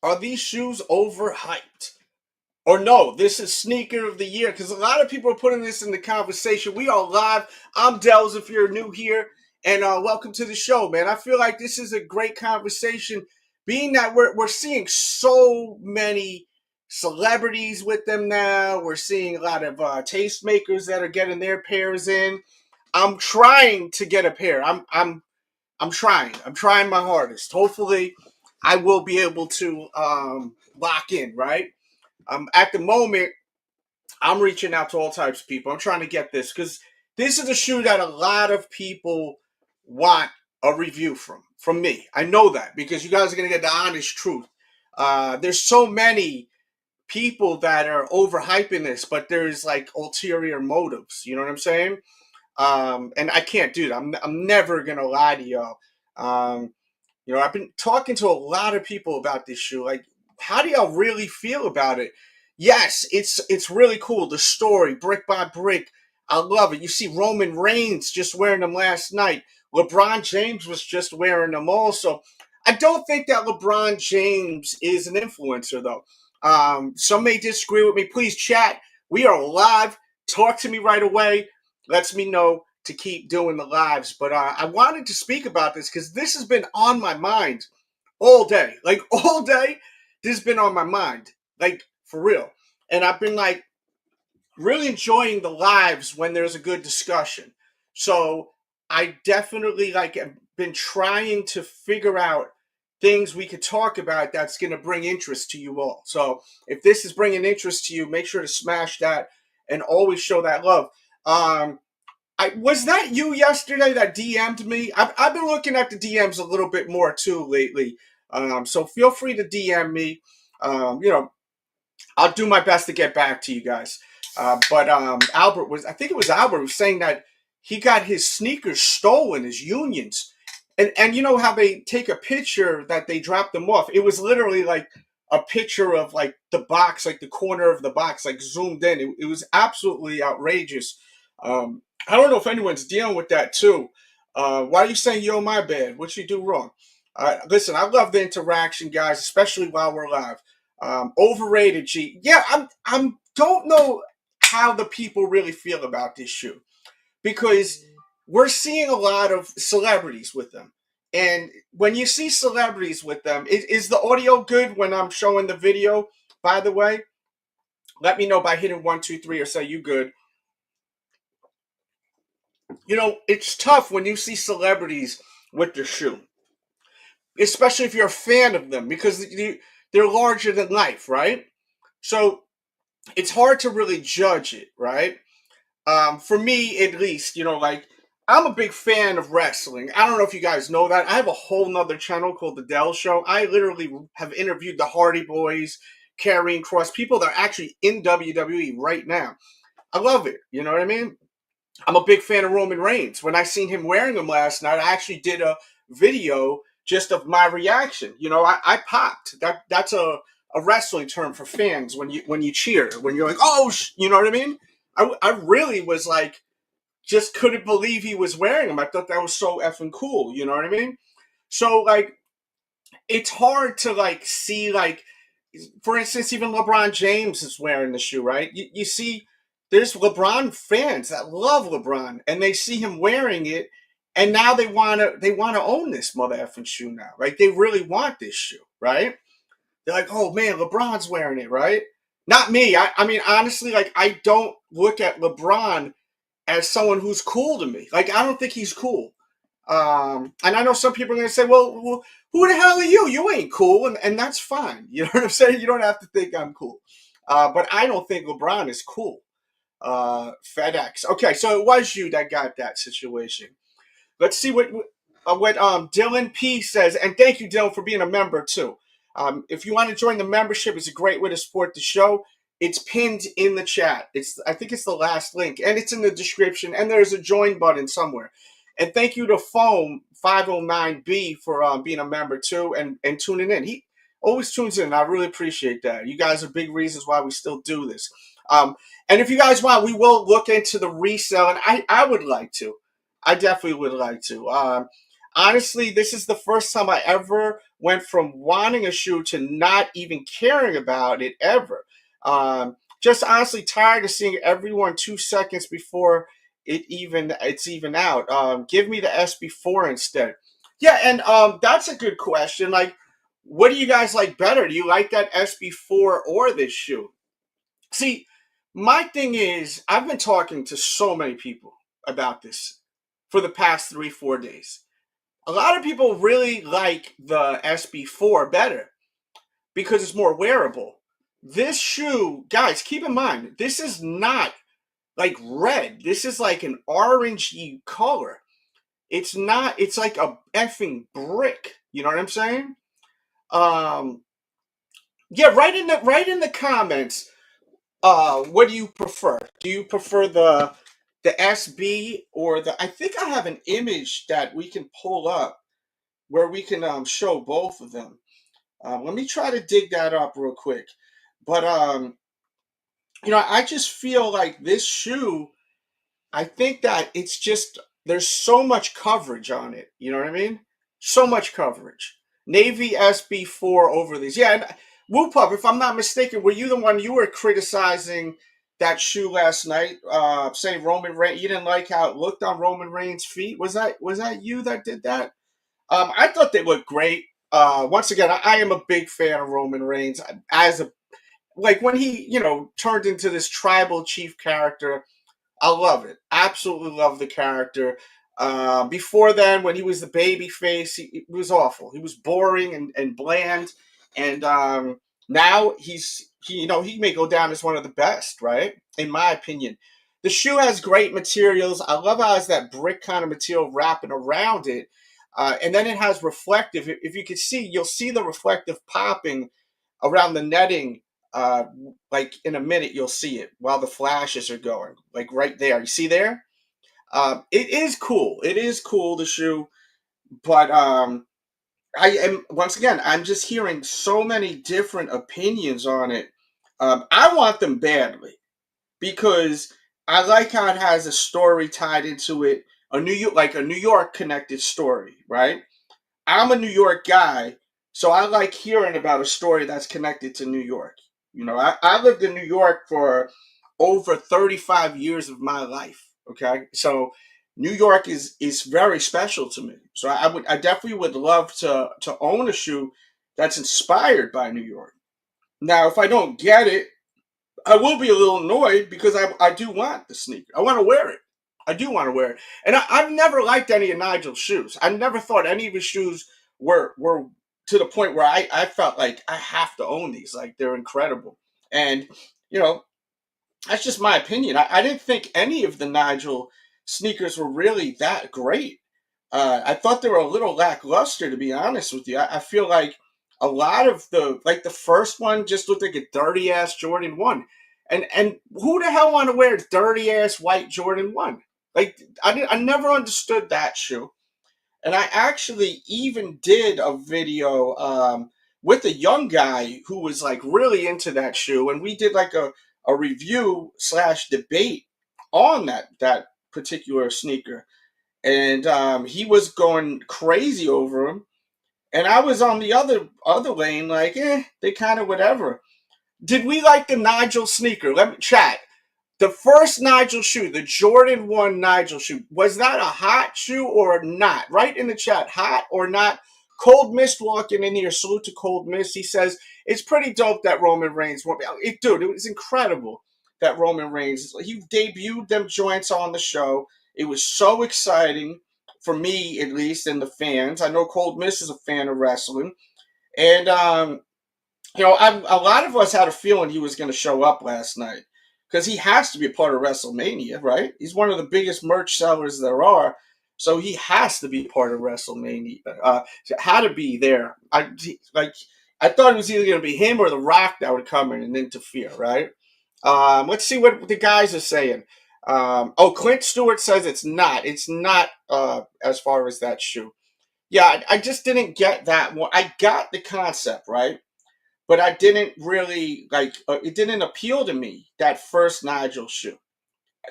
Are these shoes overhyped? Or no, this is sneaker of the year, because a lot of people are putting this in the conversation. We are live. I'm Dells if you're new here, and welcome to the show, man. I feel like this is a great conversation, being that we're seeing so many celebrities with them now. We're seeing a lot of tastemakers that are getting their pairs in. I'm trying to get a pair. I'm trying. I'm trying my hardest. Hopefully, I will be able to lock in, right? At the moment, I'm reaching out to all types of people. I'm trying to get this because this is a shoe that a lot of people want a review from me. I know that because you guys are going to get the honest truth. There's so many people that are overhyping this, but there's like ulterior motives. You know what I'm saying? And I can't do that. I'm never going to lie to y'all. Um, I've been talking to a lot of people about this shoe. Like, how do y'all really feel about it? Yes, it's really cool. The story, brick by brick, I love it. You see Roman Reigns just wearing them last night. LeBron James was just wearing them also. I don't think that LeBron James is an influencer though. Some may disagree with me. Please chat. We are live. Talk to me right away. Lets me know to keep doing the lives. But I wanted to speak about this because this has been on my mind all day. Like all day, this has been on my mind. Like for real. And I've been like really enjoying the lives when there's a good discussion. So I definitely like have been trying to figure out things we could talk about that's going to bring interest to you all. So if this is bringing interest to you, make sure to smash that and always show that love. Was that you yesterday that DM'd me? I've been looking at the DMs a little bit more too lately. So feel free to DM me. I'll do my best to get back to you guys. But I think it was Albert was saying that he got his sneakers stolen, his unions. And you know how they take a picture that they drop them off? It was literally like a picture of like the box, like the corner of the box, like zoomed in. It was absolutely outrageous. I don't know if anyone's dealing with that too. Why are you saying, yo, my bad? What you do wrong? Listen, I love the interaction, guys, especially while we're live. Overrated, G. Yeah, I'm don't know how the people really feel about this shoe because we're seeing a lot of celebrities with them. And when you see celebrities with them, is the audio good when I'm showing the video, by the way? Let me know by hitting 1, 2, 3 or say you good. It's tough when you see celebrities with the shoe, especially if you're a fan of them because they're larger than life, right? So it's hard to really judge it, right? For me, at least, like I'm a big fan of wrestling. I don't know if you guys know that. I have a whole nother channel called The Dell Show. I literally have interviewed the Hardy Boys, Karrion Kross, people that are actually in WWE right now. I love it. You know what I mean? I'm a big fan of Roman Reigns. When I seen him wearing them last night, I actually did a video just of my reaction. I popped. That's a wrestling term for fans when you cheer, when you're like, oh, you know what I mean? I really was like, just couldn't believe he was wearing them. I thought that was so effing cool. You know what I mean? So like, it's hard to like see like, for instance, even LeBron James is wearing the shoe, right? You see, there's LeBron fans that love LeBron, and they see him wearing it, and now they wanna own this mother effing shoe now, right? They really want this shoe, right? They're like, oh man, LeBron's wearing it, right? Not me. I mean, honestly, like I don't look at LeBron as someone who's cool to me. Like I don't think he's cool. And I know some people are going to say, well, who the hell are you? You ain't cool. And that's fine. You know what I'm saying? You don't have to think I'm cool. But I don't think LeBron is cool. FedEx. Okay, so it was you that got that situation. Let's see what Dylan P says. And thank you, Dylan, for being a member, too. If you want to join the membership, it's a great way to support the show. It's pinned in the chat. I think it's the last link. And it's in the description. And there's a join button somewhere. And thank you to Foam 509B for being a member too and tuning in. He always tunes in. I really appreciate that. You guys are big reasons why we still do this. And if you guys want, we will look into the resale. And I would like to. I definitely would like to. honestly, this is the first time I ever went from wanting a shoe to not even caring about it ever. Just honestly tired of seeing everyone 2 seconds before it's even out. Give me the SB4 instead. Yeah, and that's a good question. Like, what do you guys like better? Do you like that SB4 or this shoe? See, my thing is, I've been talking to so many people about this for the past 3, 4 days. A lot of people really like the SB4 better because it's more wearable. This shoe, guys, keep in mind, this is not like red. This is like an orangey color. It's not, it's like a effing brick. You know what I'm saying? Um, yeah, right in the comments. What do you prefer? Do you prefer the SB or the? I think I have an image that we can pull up where we can show both of them. Let me try to dig that up real quick. But I just feel like this shoe. I think that it's just there's so much coverage on it. You know what I mean? So much coverage. Navy SB4 over these. Yeah, and Whoop Up, if I'm not mistaken, were you the one you were criticizing that shoe last night? Saying Roman Reigns, you didn't like how it looked on Roman Reigns' feet. Was that you that did that? I thought they looked great. Once again, I am a big fan of Roman Reigns as a like when he turned into this tribal chief character. I love it. Absolutely love the character. Before then, when he was the baby face, he was awful. He was boring and bland. And now he may go down as one of the best, right? In my opinion. The shoe has great materials. I love how it has that brick kind of material wrapping around it. And then it has reflective. If you can see, you'll see the reflective popping around the netting. Like in a minute, you'll see it while the flashes are going, like right there. You see there? It is cool. It is cool, the shoe, but I am once again. I'm just hearing so many different opinions on it. I want them badly because I like how it has a story tied into it, a New York connected story, right? I'm a New York guy, so I like hearing about a story that's connected to New York. I lived in New York for over 35 years of my life. Okay, so New York is very special to me. So I definitely would love to own a shoe that's inspired by New York. Now, if I don't get it, I will be a little annoyed because I do want the sneaker. I want to wear it. I do want to wear it. And I've never liked any of Nigel's shoes. I never thought any of his shoes were to the point where I felt like I have to own these. Like they're incredible. And, you know, that's just my opinion. I didn't think any of the Nigel sneakers were really that great. I thought they were a little lackluster, to be honest with you. I feel like a lot of the first one just looked like a dirty ass Jordan 1. And who the hell want to wear dirty ass white Jordan 1? Like I never understood that shoe. And I actually even did a video with a young guy who was like really into that shoe, and we did like a review slash debate on that particular sneaker. And he was going crazy over him, and I was on the other lane, like, they kind of whatever. Did we like the Nigel sneaker? Let me chat. The first Nigel shoe, the Jordan 1 Nigel shoe, was that a hot shoe or not? Right in the chat, hot or not? Cold Mist walking in here, salute to Cold Mist. He says, it's pretty dope that Roman Reigns won. Dude, it was incredible that Roman Reigns, he debuted them joints on the show. It was so exciting for me, at least, and the fans. I know Cold Mist is a fan of wrestling. And a lot of us had a feeling he was going to show up last night because he has to be a part of WrestleMania, right? He's one of the biggest merch sellers there are, so he has to be part of WrestleMania. Had to be there. I thought it was either going to be him or The Rock that would come in and interfere, right? Let's see what the guys are saying. Clint Stewart says it's not. It's not as far as that shoe. Yeah, I just didn't get that one. I got the concept, right? But I didn't really like. It didn't appeal to me that first Nigel shoe.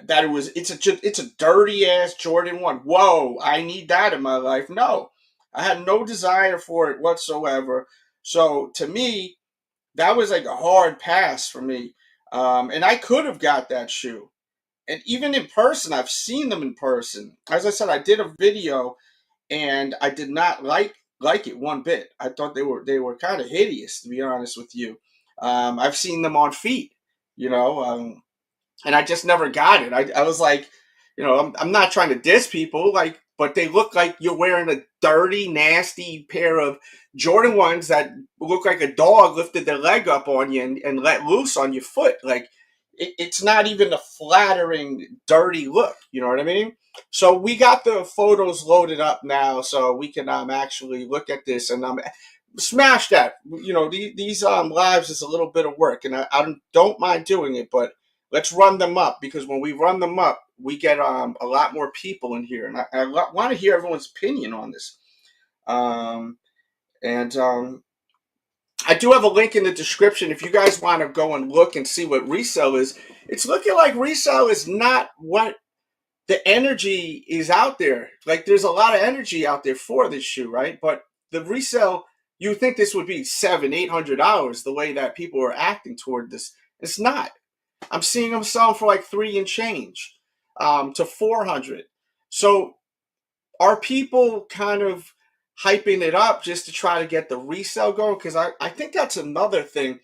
That it's a dirty ass Jordan 1. Whoa, I need that in my life. No, I had no desire for it whatsoever. So to me, that was like a hard pass for me. And I could have got that shoe. And even in person, I've seen them in person. As I said, I did a video and I did not like it one bit. I thought they were kind of hideous, to be honest with you. I've seen them on feet, you know. And I just never got it. I was like, I'm not trying to diss people, like, but they look like you're wearing a dirty, nasty pair of Jordan ones that look like a dog lifted their leg up on you and let loose on your foot. Like, it's not even a flattering, dirty look. You know what I mean? So we got the photos loaded up now, so we can actually look at this and smash that. These lives is a little bit of work, and I don't mind doing it, but let's run them up, because when we run them up, we get a lot more people in here, and I want to hear everyone's opinion on this. And I do have a link in the description if you guys want to go and look and see what resale is. It's looking like resale is not what the energy is out there. Like, there's a lot of energy out there for this shoe, right? But the resale, you would think this would be $700-800 the way that people are acting toward this. It's not. I'm seeing them selling for like $3 and change to $400. So are people kind of hyping it up just to try to get the resale going? Because I think that's another thing.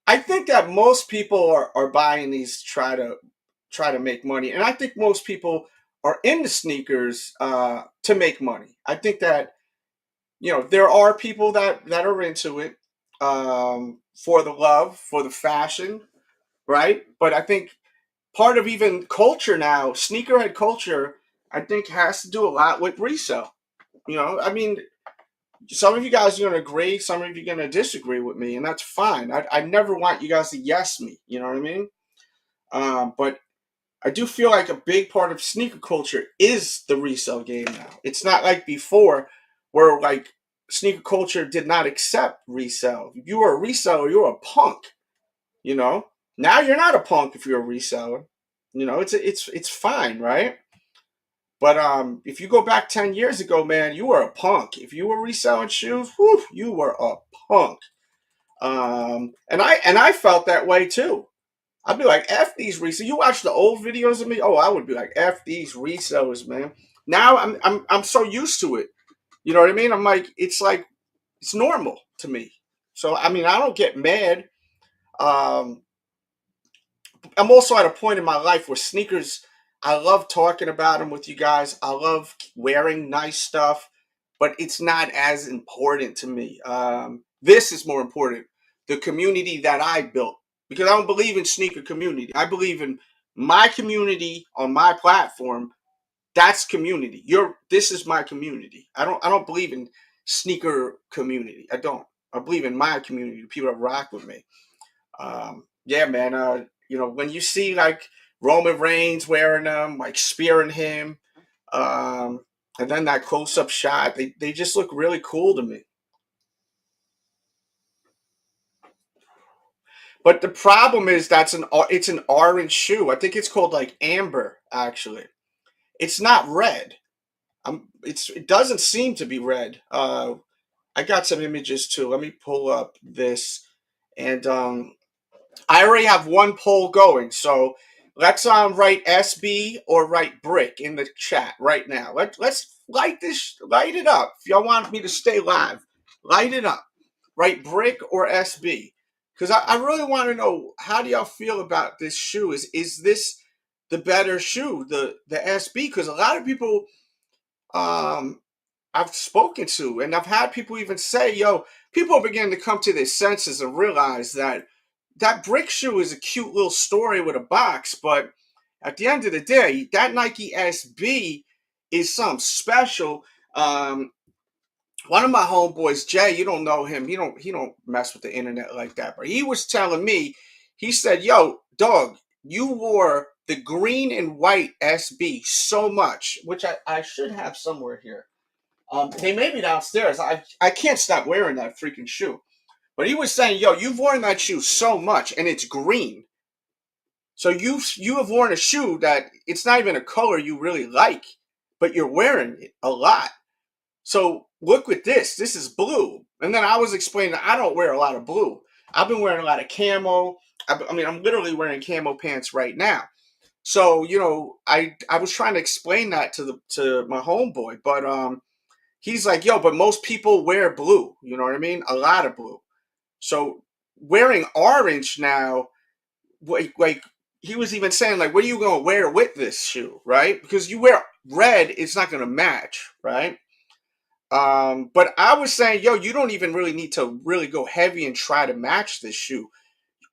I think that most people are buying these try to make money, and I think most people are into sneakers to make money. I think that there are people that are into it for the love, for the fashion, right? But I think part of even culture now, sneakerhead culture, I think has to do a lot with resale. I mean, some of you guys are going to agree, some of you are going to disagree with me, and that's fine. I never want you guys to yes me, you know what I mean? But I do feel like a big part of sneaker culture is the resale game now. It's not like before where like sneaker culture did not accept resale. If you were a reseller, you were a punk, you know? Now you're not a punk if you're a reseller. It's fine, right? But if you go back 10 years ago, man, you were a punk. If you were reselling shoes, whew, you were a punk. And I felt that way too. I'd be like, F these resellers. You watch the old videos of me? Oh, I would be like, F these resellers, man. Now I'm so used to it. You know what I mean? I'm like it's normal to me. So I mean, I don't get mad. Um, I'm also at a point in my life where sneakers, I love talking about them with you guys. I love wearing nice stuff, but it's not as important to me. This is more important. The community that I built, because I don't believe in sneaker community. I believe in my community on my platform. That's community. This is my community. I don't believe in sneaker community. I don't. I believe in my community, the people that rock with me. Yeah, man. When you see like Roman Reigns wearing them, like spearing him, um, and then that close-up shot, they just look really cool to me. But the problem is it's an orange shoe. I think it's called like amber. Actually, it's not red. It doesn't seem to be red. I got some images too. Let me pull up this, and I already have one poll going, so let's write SB or write brick in the chat right now. Let's light it up. If y'all want me to stay live, light it up. Write brick or SB, because I really want to know, how do y'all feel about this shoe? Is this the better shoe, the SB? Because a lot of people um I've spoken to, and I've had people even say, yo, people are beginning to come to their senses and realize that that brick shoe is a cute little story with a box, but at the end of the day, that Nike SB is something special. One of my homeboys, Jay, you don't know him. He don't mess with the internet like that, but he was telling me, he said, yo, dog, you wore the green and white SB so much, which I should have somewhere here. They may be downstairs. I can't stop wearing that freaking shoe. But he was saying, yo, you've worn that shoe so much, and it's green. So you have worn a shoe that it's not even a color you really like, but you're wearing it a lot. So look at this. This is blue. And then I was explaining, I don't wear a lot of blue. I've been wearing a lot of camo. I mean, I'm literally wearing camo pants right now. So, I was trying to explain that to my homeboy, but he's like, yo, but most people wear blue. You know what I mean? A lot of blue. So wearing orange now, like he was even saying, like, what are you gonna wear with this shoe, right? Because you wear red, it's not gonna match, right? But I was saying, yo, you don't even really need to really go heavy and try to match this shoe.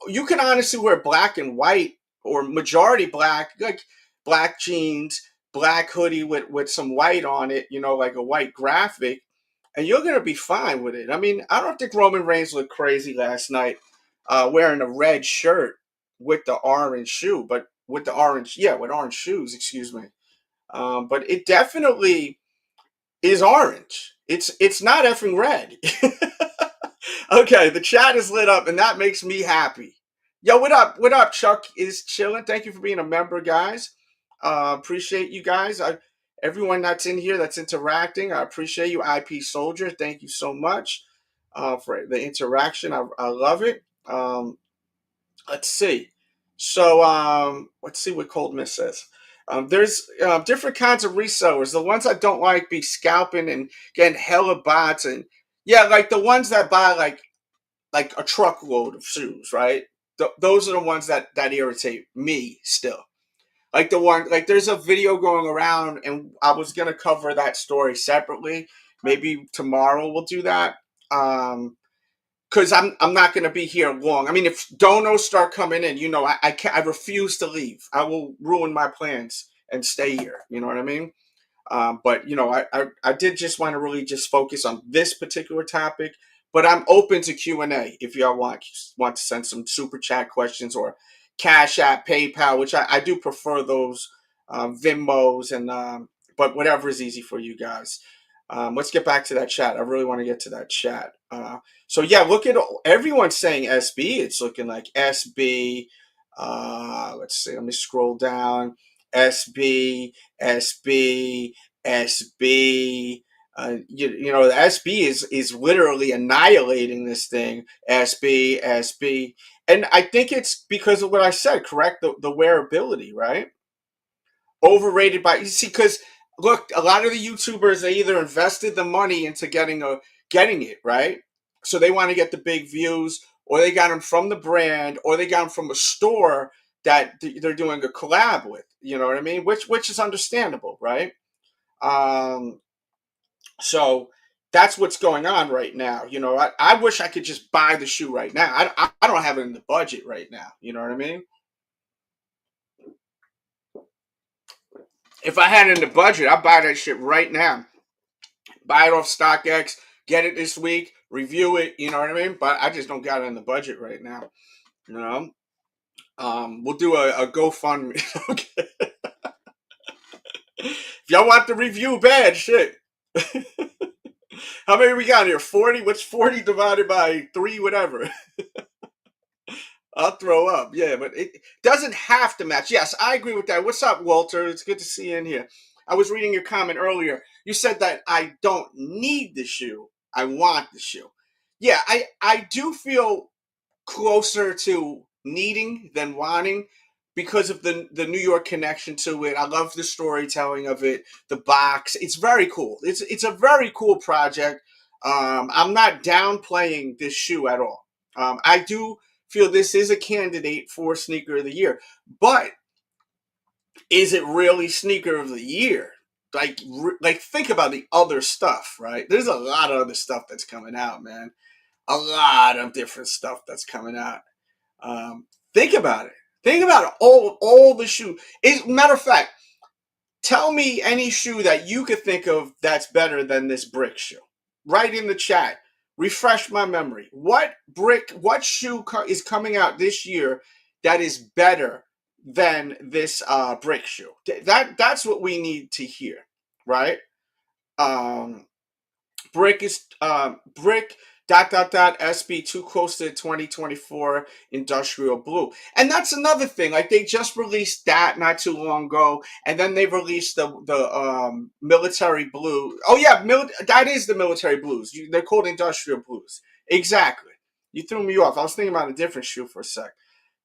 You can honestly wear black and white or majority black, like black jeans, black hoodie with some white on it, like a white graphic, and you're gonna be fine with it. I mean, I don't think Roman Reigns looked crazy last night wearing a red shirt with the orange shoe, but with the orange, yeah, with orange shoes, excuse me. But it definitely is orange. It's not effing red. Okay, the chat is lit up, and that makes me happy. Yo, what up? What up? Chuck is chilling. Thank you for being a member, guys. Appreciate you guys. Everyone that's in here that's interacting, I appreciate you. IP Soldier, thank you so much for the interaction. I love it. Let's see. So let's see what Cold Miss says. There's different kinds of resellers. The ones I don't like be scalping and getting hella bots, and yeah, like the ones that buy like a truckload of shoes, right? Those are the ones that irritate me still. Like the one, like there's a video going around, and I was gonna cover that story separately. Maybe tomorrow we'll do that. Because I'm not going to be here long. I mean, if donos start coming in, I can't, I refuse to leave. I will ruin my plans and stay here. You know what I mean? But I did just want to really just focus on this particular topic. But I'm open to Q&A if y'all want to send some super chat questions or Cash App, PayPal, which I do prefer those Venmos and but whatever is easy for you guys. Let's get back to that chat. I really want to get to that chat. So yeah, look at everyone's saying SB. It's looking like SB. Let's see. Let me scroll down. SB, SB, SB. The SB is literally annihilating this thing. SB, SB, and I think it's because of what I said. Correct, the wearability, right? Overrated by, you see, because look, a lot of the YouTubers, they either invested the money into getting it, right? So they want to get the big views, or they got them from the brand, or they got them from a store that they're doing a collab with. You know what I mean? Which is understandable, right? Um, so that's what's going on right now. I wish I could just buy the shoe right now. I don't have it in the budget right now. You know what I mean? If I had it in the budget, I'd buy that shit right now. Buy it off StockX, get it this week, review it, you know what I mean? But I just don't got it in the budget right now. You know? We'll do a GoFundMe. Okay. If y'all want the review bad, shit. How many we got here? 40? What's 40 divided by 3, whatever? I'll throw up. Yeah, but it doesn't have to match. Yes, I agree with that. What's up, Walter? It's good to see you in here. I was reading your comment earlier. You said that I don't need the shoe. I want the shoe. Yeah, I do feel closer to needing than wanting because of the New York connection to it. I love the storytelling of it, the box. It's very cool. It's a very cool project. I'm not downplaying this shoe at all. I do feel this is a candidate for sneaker of the year, but is it really sneaker of the year? Like think about the other stuff, right? There's a lot of other stuff that's coming out, man. A lot of different stuff that's coming out. Think about it. Think about it. All the shoe. Matter of fact, tell me any shoe that you could think of that's better than this brick shoe. Right in the chat. Refresh my memory. What shoe is coming out this year that is better than this brick shoe? That's what we need to hear, right? Brick SB too close to 2024 industrial blue. And that's another thing. Like they just released that not too long ago, and then they released the military blue. Oh yeah, that is the military blues. They're called industrial blues. Exactly. You threw me off. I was thinking about a different shoe for a sec.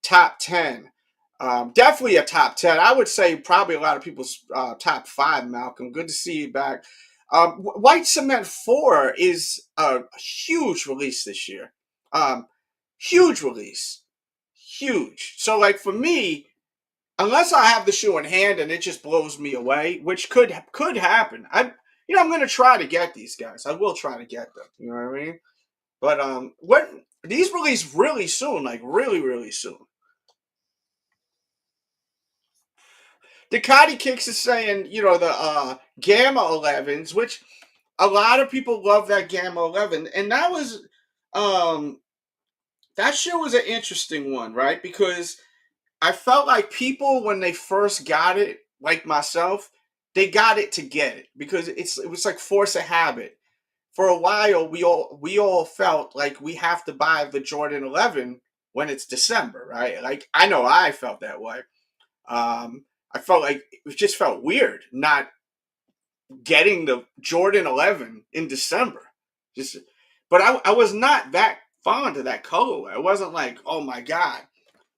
Top 10. Definitely a top 10. I would say probably a lot of people's top 5, Malcolm. Good to see you back. White Cement 4 is a huge release this year. Huge release. Huge. So, like, for me, unless I have the shoe in hand and it just blows me away, which could happen. I'm going to try to get these guys. I will try to get them. You know what I mean? But what these release really soon, like really, really soon. Ducati Kicks is saying, the Gamma 11s, which a lot of people love that Gamma 11, and um, that shoe was an interesting one, right? Because I felt like people when they first got it, like myself, they got it to get it because it was like force of habit. For a while, we all felt like we have to buy the Jordan 11 when it's December, right? Like I know I felt that way. I felt like it just felt weird not getting the Jordan 11 in December. Just, but I was not that fond of that colorway. I wasn't like, oh my god.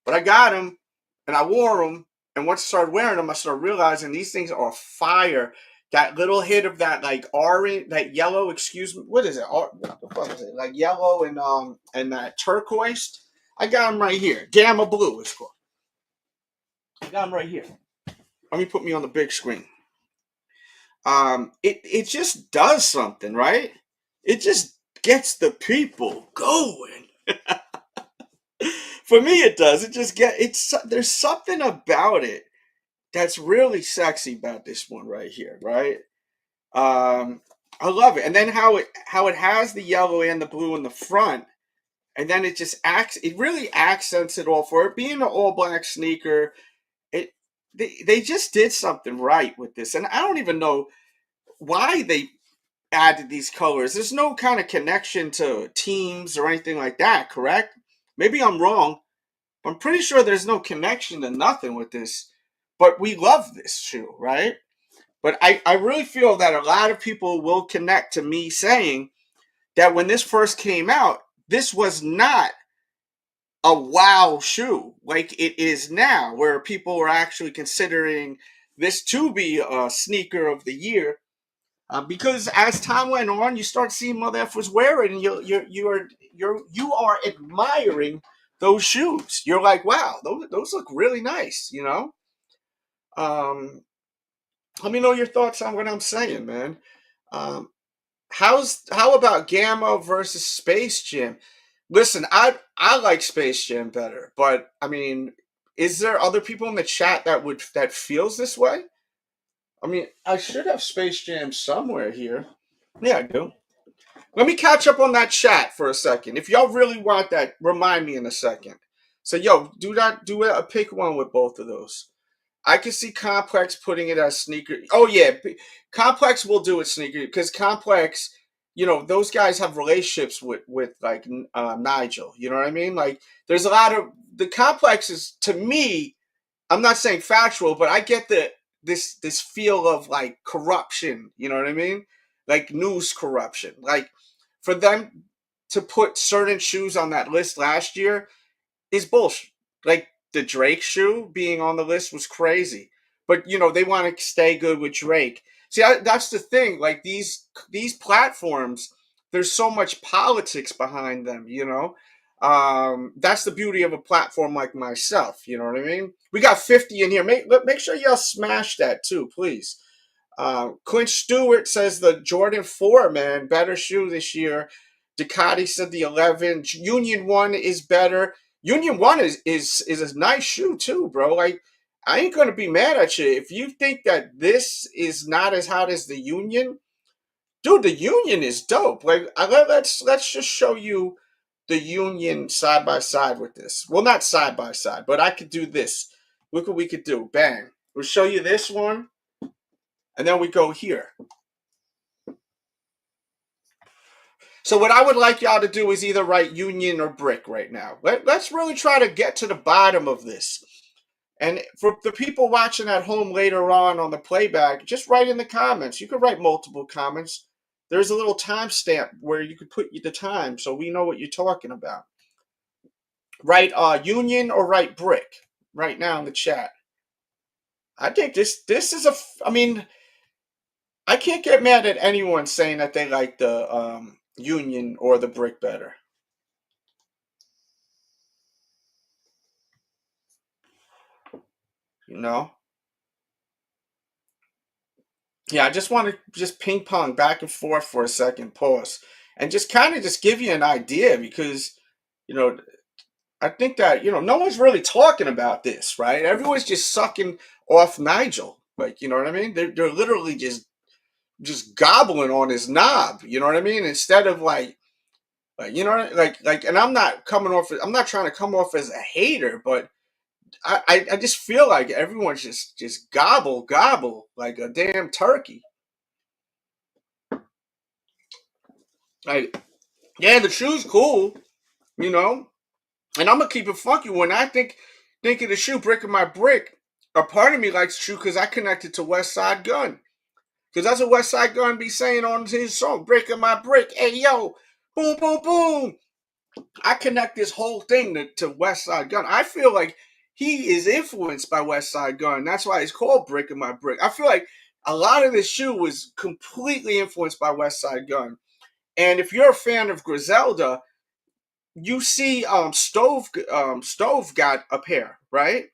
But I got them, and I wore them, and once I started wearing them, I started realizing these things are fire. That little hit of that like orange, that yellow. Excuse me, what is it? What the fuck is it? Like yellow and that turquoise. I got them right here. Gamma blue is called. I got them right here. Let me put me on the big screen. It just does something, right? It just gets the people going. For me, it does. It just there's something about it that's really sexy about this one right here, right? I love it, and then how it has the yellow and the blue in the front, and then it really accents it all for it being an all black sneaker. It they just did something right with this, and I don't even know why they added these colors. There's no kind of connection to teams or anything like that, correct? Maybe I'm wrong. I'm pretty sure there's no connection to nothing with this, but we love this shoe, right? But I really feel that a lot of people will connect to me saying that when this first came out, this was not a wow shoe like it is now, where people are actually considering this to be a sneaker of the year. Because as time went on, you start seeing motherfuckers wear it, and you are admiring those shoes. You're like, wow, those look really nice, you know. Um, Let me know your thoughts on what I'm saying, man. Um, how about Gamma versus Space Jam? Listen, I like Space Jam better, but I mean, is there other people in the chat that feels this way? I mean, I should have Space Jam somewhere here. Yeah, I do. Let me catch up on that chat for a second. If y'all really want that, remind me in a second. So, yo, do a pick one with both of those. I can see Complex putting it as sneaker. Oh yeah, Complex will do it sneaker because Complex, those guys have relationships with like Nigel. You know what I mean? Like, there's a lot of the complexes to me. I'm not saying factual, but I get this feel of like corruption. You know what I mean? Like news corruption. Like for them to put certain shoes on that list last year is bullshit. Like the Drake shoe being on the list was crazy, but they want to stay good with Drake. See, that's the thing. Like these platforms, there's so much politics behind them. That's the beauty of a platform like myself. You know what I mean? We got 50 in here. Make sure y'all smash that too, please. Clint Stewart says the Jordan 4, man, better shoe this year. Ducati said the 11. Union 1 is better. Union 1 is a nice shoe too, bro. Like, I ain't gonna be mad at you. If you think that this is not as hot as the Union, dude, the Union is dope. Like, let's just show you the Union side by side with this. Well, not side by side, but I could do this. Look what we could do. Bang. We'll show you this one, and then we go here. So what I would like y'all to do is either write union or brick right now. Let's really try to get to the bottom of this. And for the people watching at home later on the playback, just write in the comments. You could write multiple comments. There's a little timestamp where you could put the time so we know what you're talking about. Write union or write brick right now in the chat. I think this is I mean, I can't get mad at anyone saying that they like the union or the brick better. You know? Yeah, I just want to just ping pong back and forth for a second, pause, and just kind of just give you an idea because, you know, I think that, no one's really talking about this, right? Everyone's just sucking off Nigel. Like, you know what I mean? They're literally just gobbling on his knob, you know what I mean? Instead of like and I'm not trying to come off as a hater, but I just feel like everyone's just gobble like a damn turkey. Like, yeah, the shoe's cool, you know, and I'm gonna keep it funky. When I think of the shoe, brick of my brick, a part of me likes the shoe because I connected to Westside Gunn. Because that's what Westside Gunn be saying on his song, "Brick of my brick." Hey yo, boom, boom, boom. I connect this whole thing to Westside Gunn. I feel like he is influenced by Westside Gunn. That's why it's called Brick of My Brick. I feel like a lot of this shoe was completely influenced by Westside Gunn. And if you're a fan of Griselda, you see Stove got a pair, right?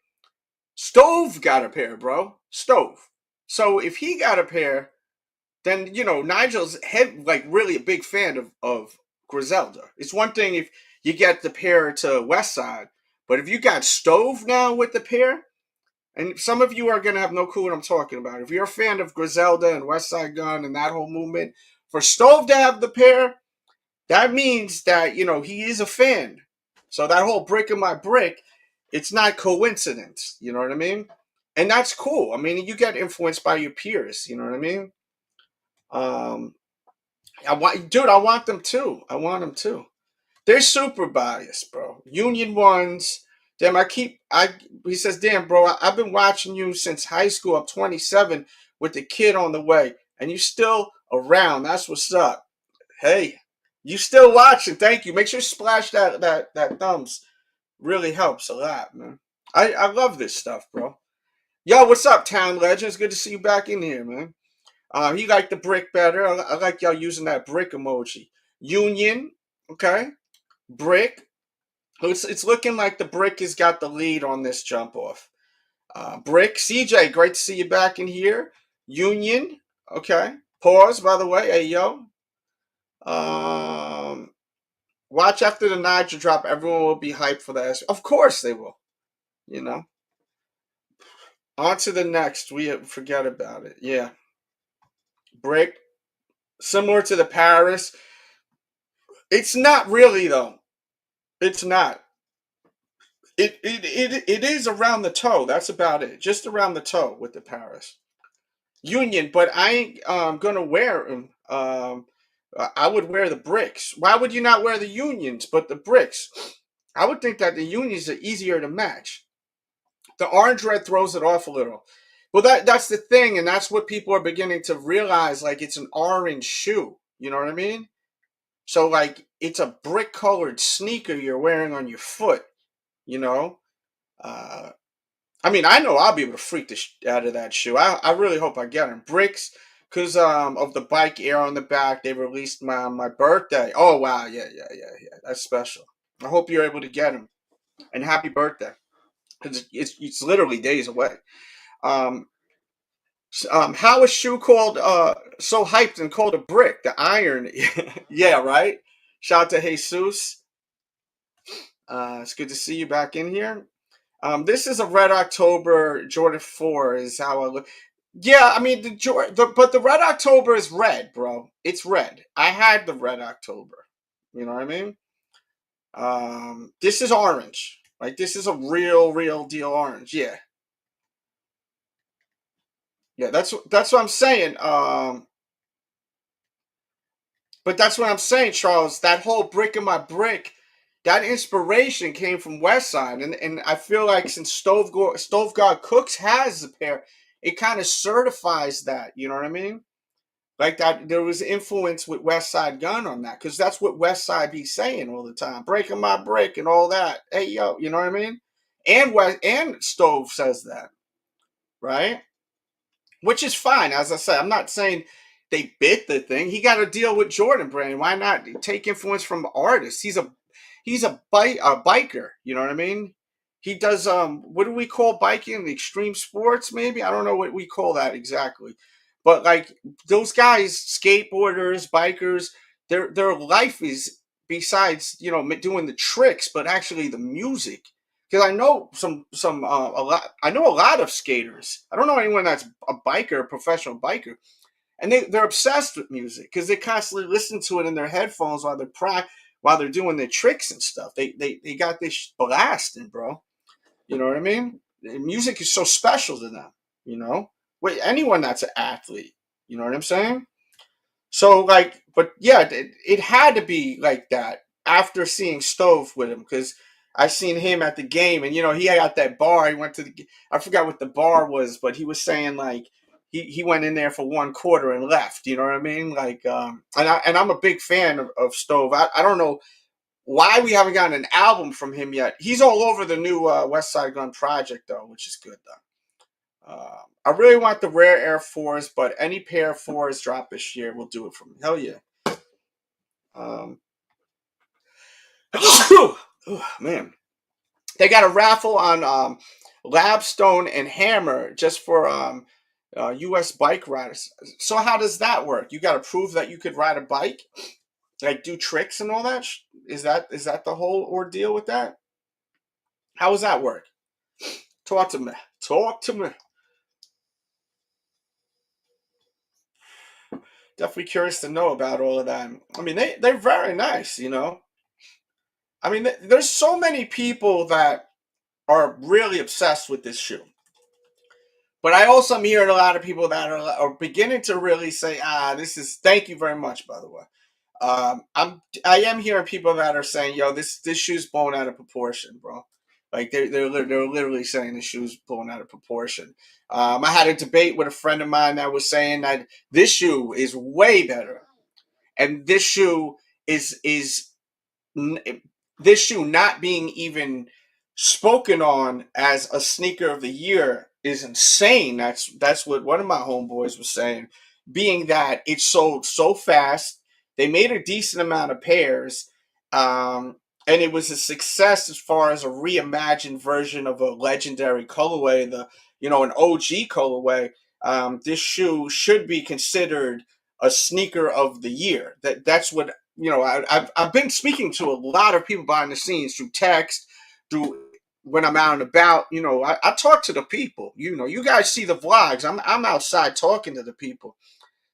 Stove got a pair, bro. Stove. So if he got a pair, then Nigel's like really a big fan of Griselda. It's one thing if you get the pair to Westside, but if you got Stove now with the pair, and some of you are gonna have no clue what I'm talking about. If you're a fan of Griselda and Westside Gunn and that whole movement, for Stove to have the pair, that means that he is a fan. So that whole brick of my brick, it's not coincidence. You know what I mean? And that's cool. I mean, you get influenced by your peers. You know what I mean? Um, I want them too. I want them too. They're super biased, bro. Union ones. Damn, he says, damn, bro, I've been watching you since high school. I'm 27 with the kid on the way, and you still around. That's what's up. Hey, you still watching? Thank you. Make sure you splash that thumbs. Really helps a lot, man. I love this stuff, bro. Yo, what's up, Town Legends? Good to see you back in here, man. He liked the brick better. I like y'all using that brick emoji. Union, okay. Brick. It's looking like the brick has got the lead on this jump off. Brick. CJ, great to see you back in here. Union, okay. Pause, by the way. Hey, yo. Um, Watch after the Nigel drop. Everyone will be hyped for that. Of course they will. You know. On to the next. We forget about it. Yeah. Brick. Similar to the Paris. It's not really though. It's not. It is around the toe. That's about it. Just around the toe with the Paris Union. But I ain't gonna wear them. I would wear the bricks. Why would you not wear the unions but the bricks? I would think that the unions are easier to match. The orange red throws it off a little. Well, that's the thing, and that's what people are beginning to realize. Like it's an orange shoe. You know what I mean? So like it's a brick colored sneaker you're wearing on your foot. You know. Uh, I mean, I know I'll be able to freak the out of that shoe. I really hope I get them. Bricks, because of the bike air on the back, they released my birthday. Oh, wow. Yeah, yeah, yeah, yeah. That's special. I hope you're able to get them. And happy birthday. Because it's literally days away. Um, how is shoe called so hyped and called a brick? The iron. Yeah, right? Shout out to Jesus. It's good to see you back in here. This is a Red October Jordan 4 is how I look. Yeah, I mean but the Red October is red, bro. It's red. I had the Red October. You know what I mean? This is orange. Like this is a real deal orange. Yeah. Yeah, that's what I'm saying. But that's what I'm saying, Charles. That whole brick in my brick, that inspiration came from Westside, and I feel like since Stove God Cooks has a pair, it kind of certifies that. You know what I mean? Like that, there was influence with Westside Gunn on that because that's what Westside be saying all the time, breaking my brick and all that. Hey yo, you know what I mean? And Stove says that, right? Which is fine. As I said, I'm not saying they bit the thing. He got to deal with Jordan Brand. Why not take influence from artists? He's a biker. You know what I mean? He does what do we call biking? Extreme sports, maybe? I don't know what we call that exactly. But like those guys, skateboarders, bikers, their life is besides doing the tricks, but actually the music. Because I know some a lot. I know a lot of skaters. I don't know anyone that's a biker, a professional biker, and they're obsessed with music because they constantly listen to it in their headphones while they're doing their tricks and stuff. They got this blasting, bro. You know what I mean? Music is so special to them. You know, wait, anyone that's an athlete. You know what I'm saying? So like, but yeah, it had to be like that after seeing Stove with him because I seen him at the game and he got that bar. He went to I forgot what the bar was, but he was saying like he went in there for 1 quarter and left. You know what I mean? Like, and I'm a big fan of Stove. I don't know why we haven't gotten an album from him yet. He's all over the new Westside Gunn project though, which is good though. I really want the rare Air 4s, but any pair of 4s drop this year will do it for me. Hell yeah. Um, oh, man. They got a raffle on Labstone and Hammer just for U.S. bike riders. So how does that work? You got to prove that you could ride a bike, like do tricks and all that. Is that the whole ordeal with that? How does that work? Talk to me. Talk to me. Definitely curious to know about all of that. I mean, they're very nice, you know. I mean, there's so many people that are really obsessed with this shoe. But I also am hearing a lot of people that are beginning to really say, this is. Thank you very much, by the way. I am hearing people that are saying, yo, this shoe's blown out of proportion, bro. Like they're literally saying the shoe's blown out of proportion. I had a debate with a friend of mine that was saying that this shoe is way better, and is this shoe not being even spoken on as a sneaker of the year is insane. That's what one of my homeboys was saying, being that it sold so fast. They made a decent amount of pairs, and it was a success as far as a reimagined version of a legendary colorway, an OG colorway. This shoe should be considered a sneaker of the year. That's what I've been speaking to a lot of people behind the scenes through text, through when I'm out and about. I talk to the people. You guys see the vlogs. I'm outside talking to the people.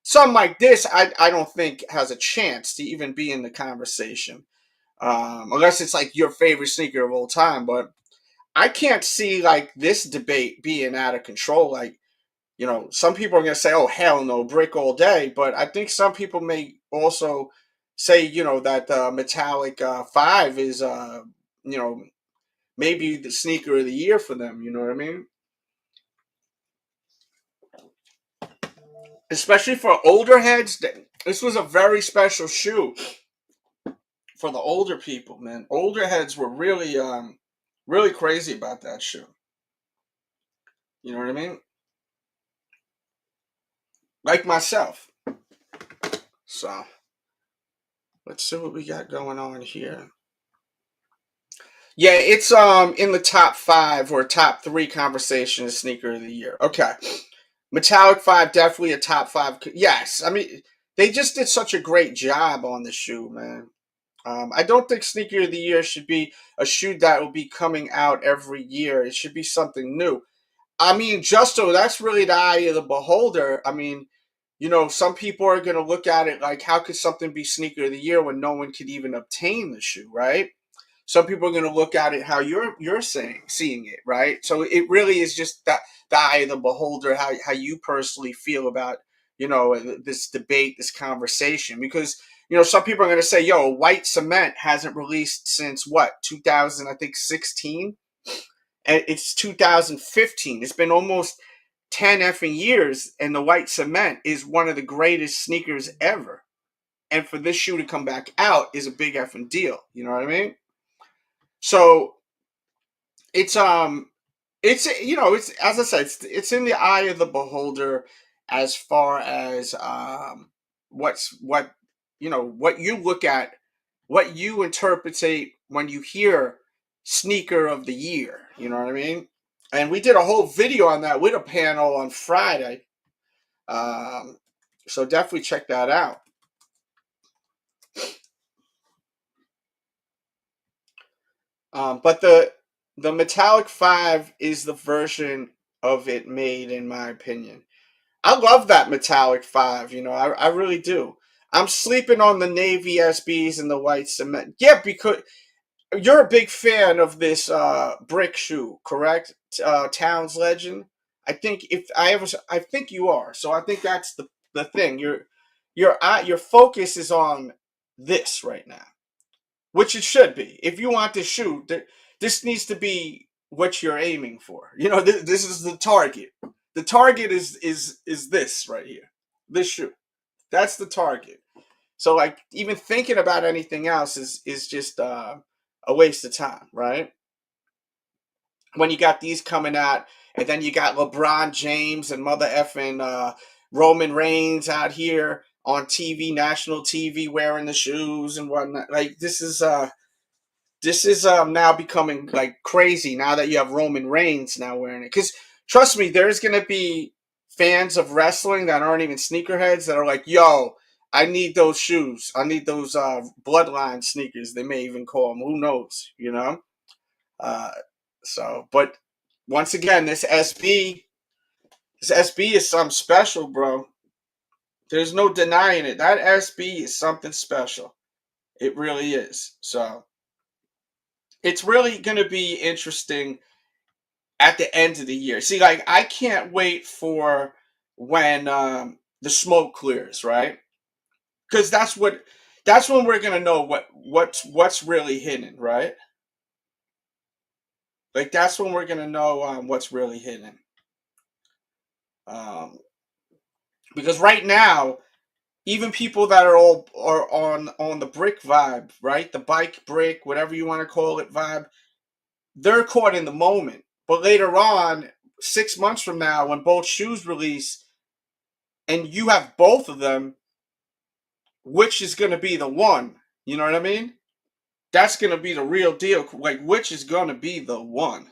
Something like this, I don't think has a chance to even be in the conversation, unless it's like your favorite sneaker of all time. But I can't see like this debate being out of control. Like, some people are going to say, oh, hell no, brick all day. But I think some people may also say, that Metallic 5 is, maybe the sneaker of the year for them. You know what I mean? Especially for older heads, this was a very special shoe for the older people, man. Older heads were really, really crazy about that shoe. You know what I mean? Like myself. So, let's see what we got going on here. Yeah, it's in the top 5 or top 3 conversation sneaker of the year. Okay. Metallic 5 definitely a top 5. Yes, I mean they just did such a great job on the shoe, man. I don't think sneaker of the year should be a shoe that will be coming out every year. It should be something new. I mean, Justo, that's really the eye of the beholder. I mean, some people are going to look at it like, how could something be sneaker of the year when no one could even obtain the shoe, right? Some people are going to look at it how you're seeing it, right? So it really is just that the eye of the beholder, how you personally feel about this debate, this conversation, because some people are going to say, yo, white cement hasn't released since what, 2000, I think 16? And it's 2015. It's been almost 10 effing years, and the white cement is one of the greatest sneakers ever. And for this shoe to come back out is a big effing deal. You know what I mean? So it's it's as I said, it's in the eye of the beholder as far as what you look at, what you interpretate when you hear sneaker of the year. You know what I mean? And we did a whole video on that with a panel on Friday. Um, so definitely check that out. But the Metallic 5 is the version of it made, in my opinion. I love that Metallic 5, I really do. I'm sleeping on the Navy SBs and the white cement. Yeah, because you're a big fan of this brick shoe, correct? Towns Legend. I think you are. So I think that's the thing. Your focus is on this right now, which it should be. If you want to shoot, this needs to be what you're aiming for. This is the target. The target is this right here, this shoe. That's the target. So like even thinking about anything else is just a waste of time, right? When you got these coming out, and then you got LeBron James and mother effing Roman Reigns out here on TV, national TV, wearing the shoes and whatnot. Like this is now becoming like crazy now that you have Roman Reigns now wearing it. Because trust me, there's gonna be fans of wrestling that aren't even sneakerheads that are like, "Yo, I need those shoes. I need those Bloodline sneakers." They may even call them. Who knows? Uh, but once again, this SB is something special, bro. There's no denying it. That SB is something special. It really is. So it's really going to be interesting at the end of the year. See, like I can't wait for when the smoke clears, right? Because that's when we're gonna know what's really hidden, right? Like that's when we're gonna know what's really hidden. Um, because right now, even people that are on the brick vibe, right? The bike brick, whatever you want to call it, vibe, they're caught in the moment. But later on, 6 months from now, when both shoes release, and you have both of them, which is going to be the one? You know what I mean? That's going to be the real deal. Like, which is going to be the one?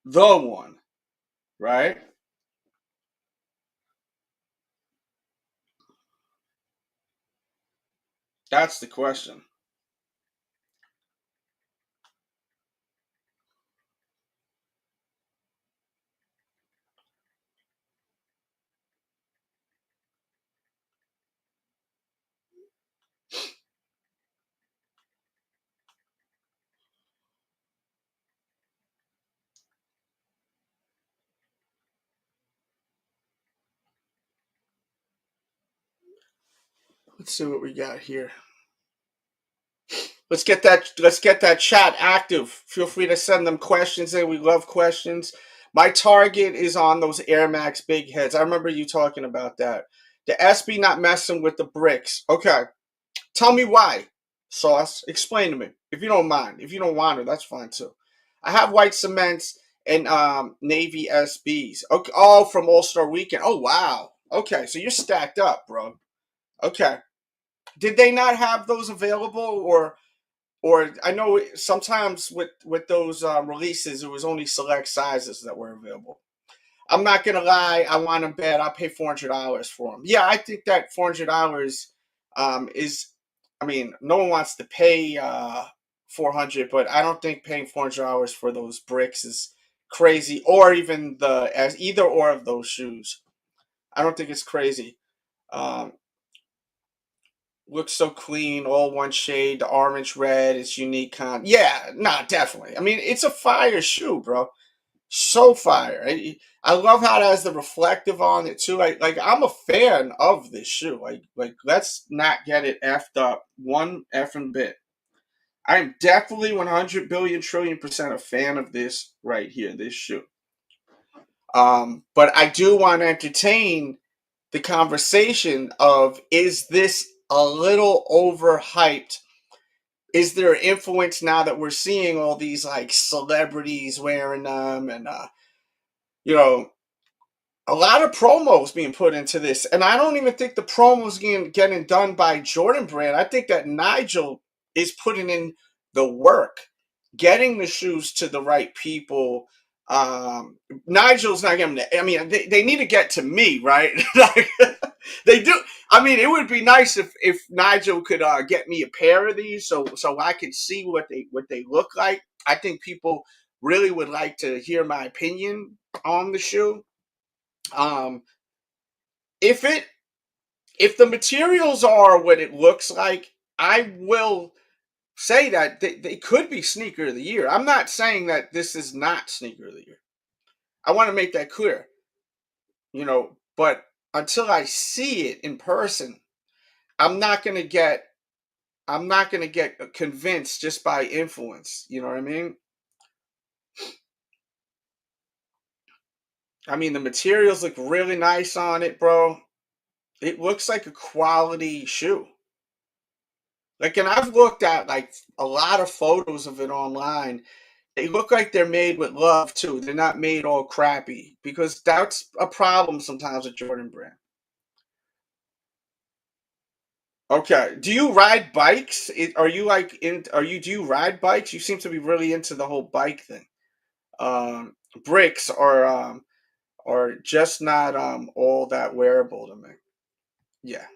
The one, right? That's the question. Let's see what we got here. Let's get that chat active. Feel free to send them questions in. We love questions. My target is on those Air Max big heads. I remember you talking about that. The SB not messing with the bricks. Okay. Tell me why. Sauce. Explain to me. If you don't mind. If you don't want to, that's fine too. I have white cements and navy SBs. Okay. Oh, from All Star Weekend. Oh wow. Okay, so you're stacked up, bro. Okay. Did they not have those available, or I know sometimes with those releases, it was only select sizes that were available. I'm not gonna lie, I want them bad. I'll pay $400 for them. Yeah, I think that $400 is. I mean, no one wants to pay 400, but I don't think paying $400 for those bricks is crazy, or even the as either or of those shoes. I don't think it's crazy. Um, Looks so clean, all one shade, the orange red, it's unique Yeah, nah, definitely. I mean, it's a fire shoe, bro. So fire. I love how it has the reflective on it too. I'm a fan of this shoe. Like let's not get it effed up one effing bit. I'm definitely 100 billion trillion percent a fan of this right here, this shoe. But I do want to entertain the conversation of, is this a little overhyped? Is there influence now that we're seeing all these like celebrities wearing them, and you know, a lot of promos being put into this, and I don't even think the promos getting done by Jordan Brand. I think that Nigel is putting in the work, getting the shoes to the right people. Nigel's not getting. I mean, they need to get to me, right? Like, they do. I mean, it would be nice if Nigel could get me a pair of these, so I could see what they look like. I think people really would like to hear my opinion on the shoe. Um, if it if the materials are what it looks like, I will say that they could be sneaker of the year. I'm not saying that this is not sneaker of the year. I want to make that clear, but until I see it in person, I'm not gonna get I'm not gonna get convinced just by influence. You know what I mean? I mean, the materials look really nice on it, bro. It looks like a quality shoe. Like, and I've looked at like a lot of photos of it online. They look like they're made with love too. They're not made all crappy, because that's a problem sometimes with Jordan Brand. Okay. Do you ride bikes? Are you like in? Are you? Do you ride bikes? You seem to be really into the whole bike thing. Um, Bricks are just not all that wearable to me. Yeah.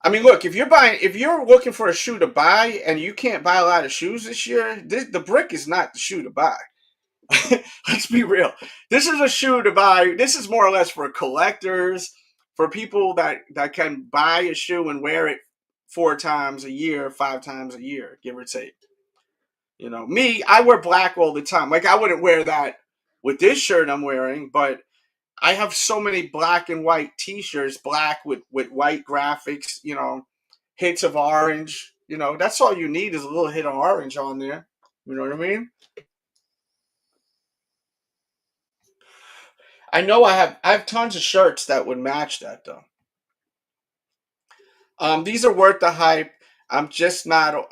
I mean, look, if you're looking for a shoe to buy and you can't buy a lot of shoes this year, the brick is not the shoe to buy. Let's be real. This is a shoe to buy. This is more or less for collectors, for people that can buy a shoe and wear it 4 times a year, 5 times a year, give or take. Me, I wear black all the time. Like, I wouldn't wear that with this shirt I'm wearing, but I have so many black and white T-shirts, black with white graphics. Hits of orange. That's all you need, is a little hit of orange on there. You know what I mean? I know I have tons of shirts that would match that though. These are worth the hype. I'm just not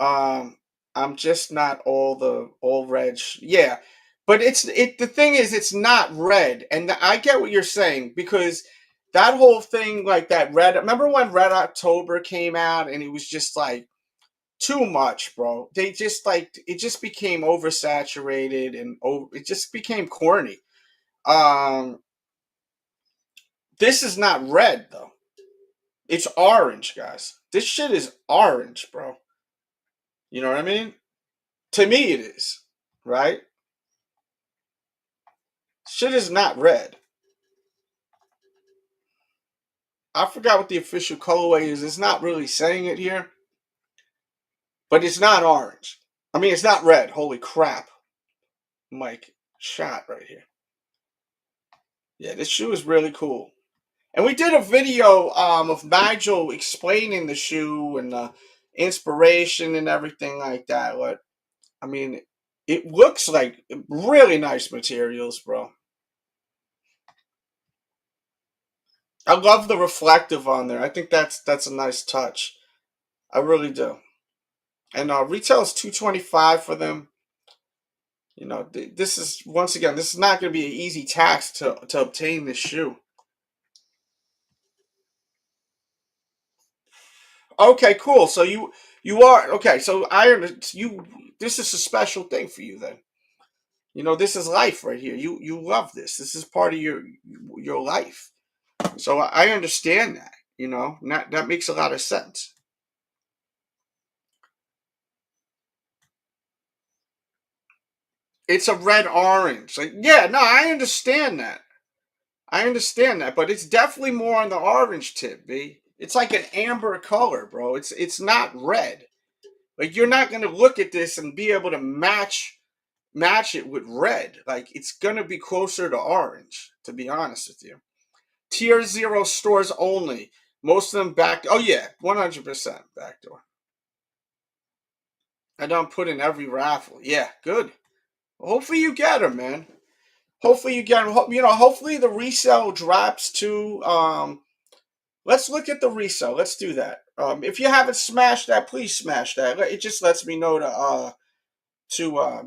I'm just not all red. Yeah, but the thing is, it's not red, and I get what you're saying, because that whole thing, like that red. Remember when Red October came out, and it was just like too much, bro. They just like it just became oversaturated, and it just became corny. Um, this is not red though. It's orange, guys. This shit is orange, bro. You know what I mean? To me, it is. Right? Shit is not red. I forgot what the official colorway is. It's not really saying it here, but it's not orange. I mean, it's not red. Holy crap. Mike, shot right here. Yeah, this shoe is really cool. And we did a video of Nigel explaining the shoe and the inspiration and everything like that. But I mean, it looks like really nice materials, bro. I love the reflective on there. I think that's a nice touch. I really do. And retail is 225 for them. This is, once again, this is not going to be an easy task to obtain this shoe. Okay, cool. So you are okay. So you. This is a special thing for you then. This is life right here. You love this. This is part of your life. So I understand that. That makes a lot of sense. It's a red orange. Like, yeah, no, I understand that. I understand that, but it's definitely more on the orange tip, B. It's like an amber color, bro. It's not red. Like, you're not gonna look at this and be able to match match it with red. Like, it's gonna be closer to orange, to be honest with you. Tier 0 stores only. Most of them back. Oh yeah, 100% backdoor. I don't put in every raffle. Yeah, good. Well, hopefully you get them, man. Hopefully you get them. You know, hopefully the resale drops too. Let's look at the resale. Let's do that. If you haven't smashed that, please smash that. It just lets me know to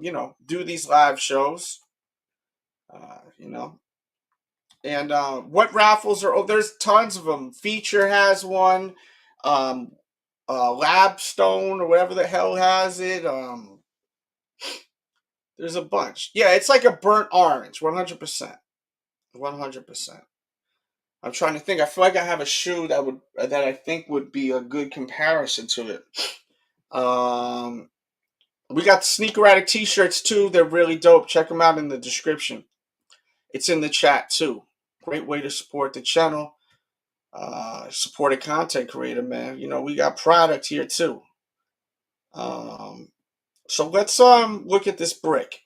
you know, do these live shows. You know, and what raffles are? Oh, there's tons of them. Feature has one. Um, Labstone or whatever the hell has it. There's a bunch. Yeah, it's like a burnt orange, 100%. 100%. I'm trying to think. I feel like I have a shoe that I think would be a good comparison to it. Um, we got Sneaker Addict t-shirts too. They're really dope. Check them out in the description. It's in the chat too. Great way to support the channel. Support a content creator, man. You know, we got product here too. So let's look at this brick.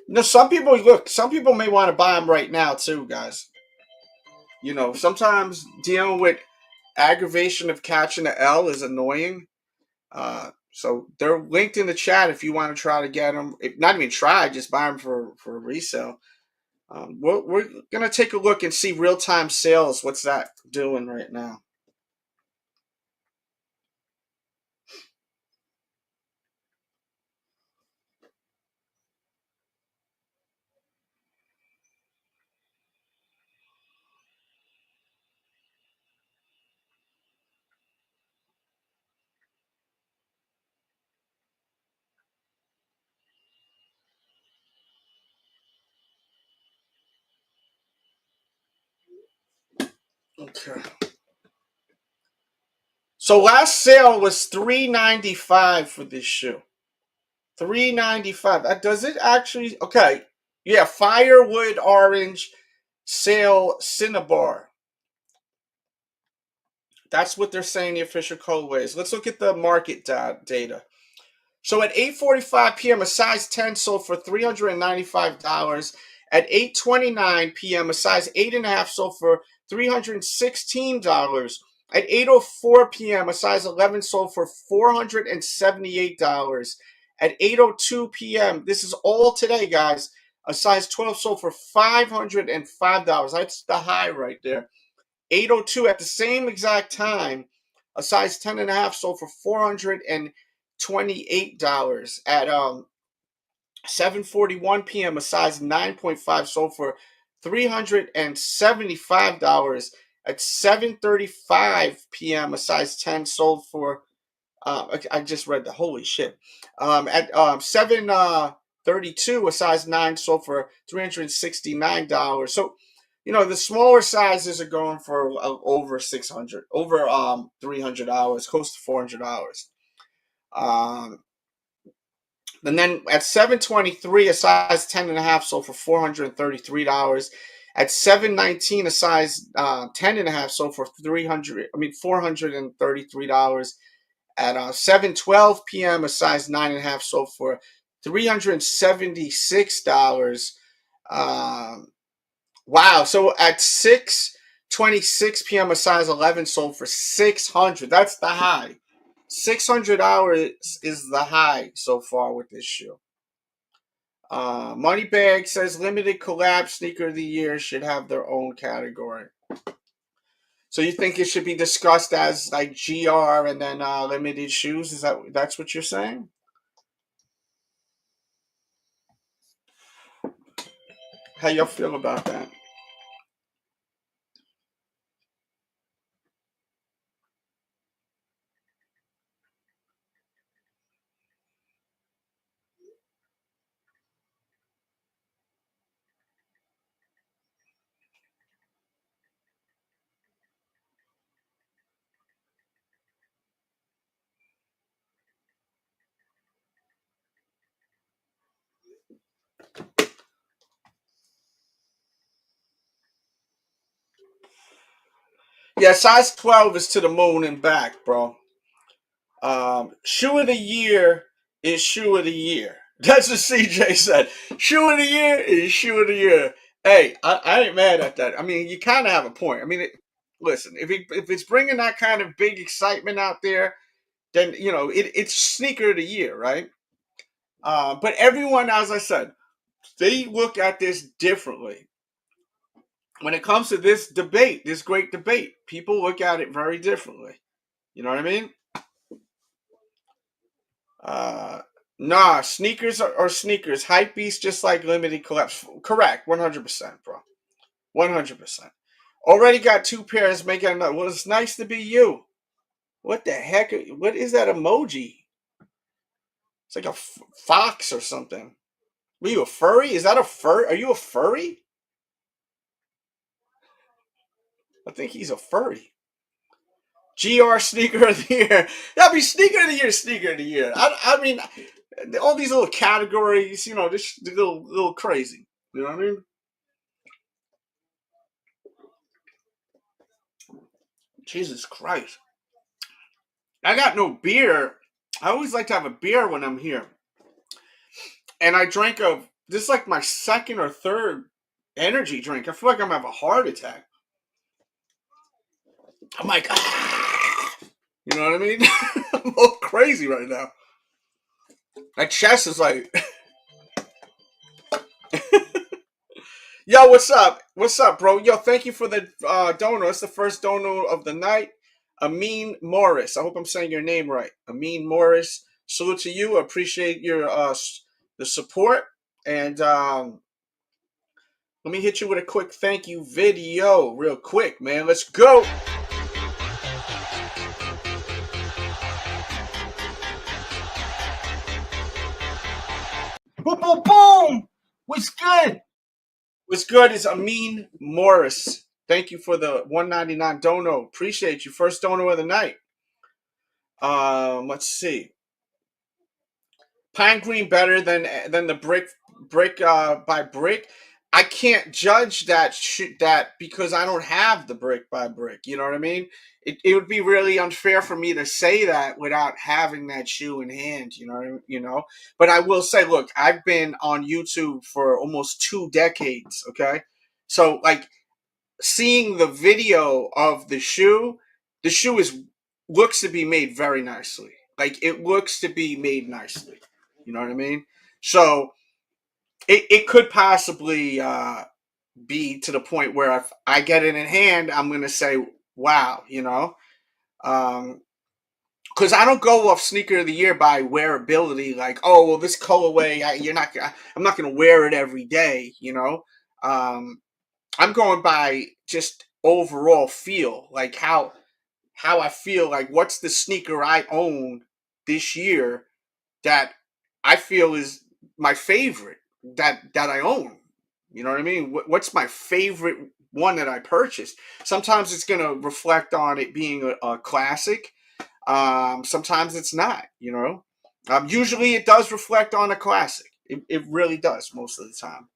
Now, some people may want to buy them right now too, guys. You know, sometimes dealing with aggravation of catching an L is annoying. So they're linked in the chat if you want to try to get them. If not even try, just buy them for resale. We're gonna take a look and see real time sales. What's that doing right now? Okay. So last sale was $395 for this shoe. $395. Does it actually? Okay. Yeah, firewood orange sale Cinnabar. That's what they're saying the official colorway is. Let's look at the market data. So at 8:45 p.m., a size 10 sold for $395. At 8:29 p.m., a size 8.5 sold for $316. At 8:04 p.m., a size 11 sold for $478. At 8:02 p.m., this is all today, guys, a size 12 sold for $505. That's the high right there. 8:02 at the same exact time, a size 10.5 sold for $428. At 7:41 p.m., a size 9.5 sold for $375. At 7:35 p.m., a size 10 sold for I just read the holy shit. At 7:32, a size 9 sold for $369. So, you know, the smaller sizes are going for over 600, over $300, close to $400. Um, and then at 7:23, a size 10.5 sold for $433. At 7:19, a size 10.5 sold for $433. At 7:12 p.m., a size 9.5 sold for $376. Wow. So at 6:26 p.m., a size 11 sold for $600. That's the high. $600 is the high so far with this shoe. Moneybag says limited collab sneaker of the year should have their own category. So you think it should be discussed as like GR and then limited shoes? That's what you're saying? How y'all feel about that? Yeah, size 12 is to the moon and back, bro. Shoe of the year is shoe of the year. That's what CJ said. Shoe of the year is shoe of the year. Hey, I ain't mad at that. I mean, you kind of have a point. I mean, listen, if it's bringing that kind of big excitement out there, then it's sneaker of the year, right? But everyone, as I said, they look at this differently. When it comes to this debate, this great debate, people look at it very differently. You know what I mean? Uh, nah, sneakers are sneakers. Hype beast just like limited collapse. Correct, 100%, bro. 100%. Already got two pairs, making another. Well, it's nice to be you. What the heck? What is that emoji? It's like a fox or something. Are you a furry? Is that a fur? Are you a furry? I think he's a furry. GR sneaker of the year. That'd be sneaker of the year, sneaker of the year. I mean, all these little categories, this little crazy. You know what I mean? Jesus Christ. I got no beer. I always like to have a beer when I'm here. And I drank this is like my second or third energy drink. I feel like I'm gonna have a heart attack. I'm like, ah! You know what I mean? I'm all crazy right now. My chest is like, yo, what's up? What's up, bro? Yo, thank you for the donor. It's the first donor of the night. Amin Morris. I hope I'm saying your name right. Amin Morris. Salute to you. I appreciate your the support. And let me hit you with a quick thank you video, real quick, man. Let's go. Boom, boom, boom! What's good? What's good is Amin Morris. Thank you for the 199 dono. Appreciate you. First dono of the night. Let's see. Pine green better than the brick by brick. I can't judge that because I don't have the brick by brick. You know what I mean? It would be really unfair for me to say that without having that shoe in hand. But I will say, look, I've been on YouTube for almost 2 decades. Okay, so like seeing the video of the shoe is looks to be made very nicely. Like it looks to be made nicely. You know what I mean? So it could possibly be to the point where if I get it in hand, I'm gonna say, "Wow," because I don't go off sneaker of the year by wearability. Like, oh well, this colorway, I'm not gonna wear it every day. Um, I'm going by just overall feel, like how I feel. Like, what's the sneaker I own this year that I feel is my favorite that I own. You know what I mean? What's my favorite one that I purchased? Sometimes it's going to reflect on it being a classic. Sometimes it's not. Usually it does reflect on a classic. It really does most of the time.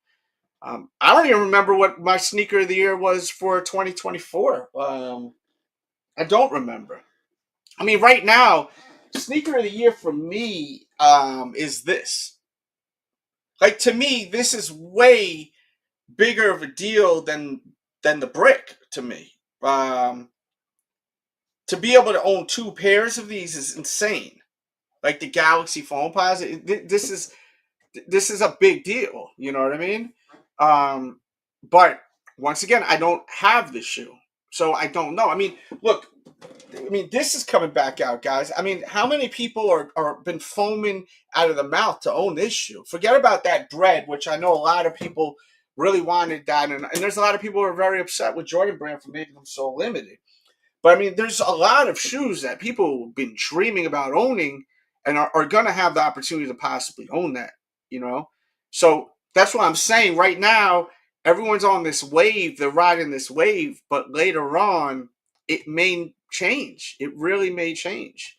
I don't even remember what my sneaker of the year was for 2024. I don't remember. I mean, right now, sneaker of the year for me is this. Like to me, this is way bigger of a deal than the brick to me. To be able to own two pairs of these is insane. Like the Galaxy Phone Pods, this is a big deal. You know what I mean? But once again, I don't have the shoe, so I don't know. I mean, look, this is coming back out, guys. I mean, how many people are been foaming out of the mouth to own this shoe? Forget about that bread, which I know a lot of people really wanted that, and there's a lot of people who are very upset with Jordan Brand for making them so limited. But I mean, there's a lot of shoes that people have been dreaming about owning and are going to have the opportunity to possibly own that, So that's what I'm saying. Right now, everyone's on this wave. They're riding this wave, but later on, it may change. It really may change.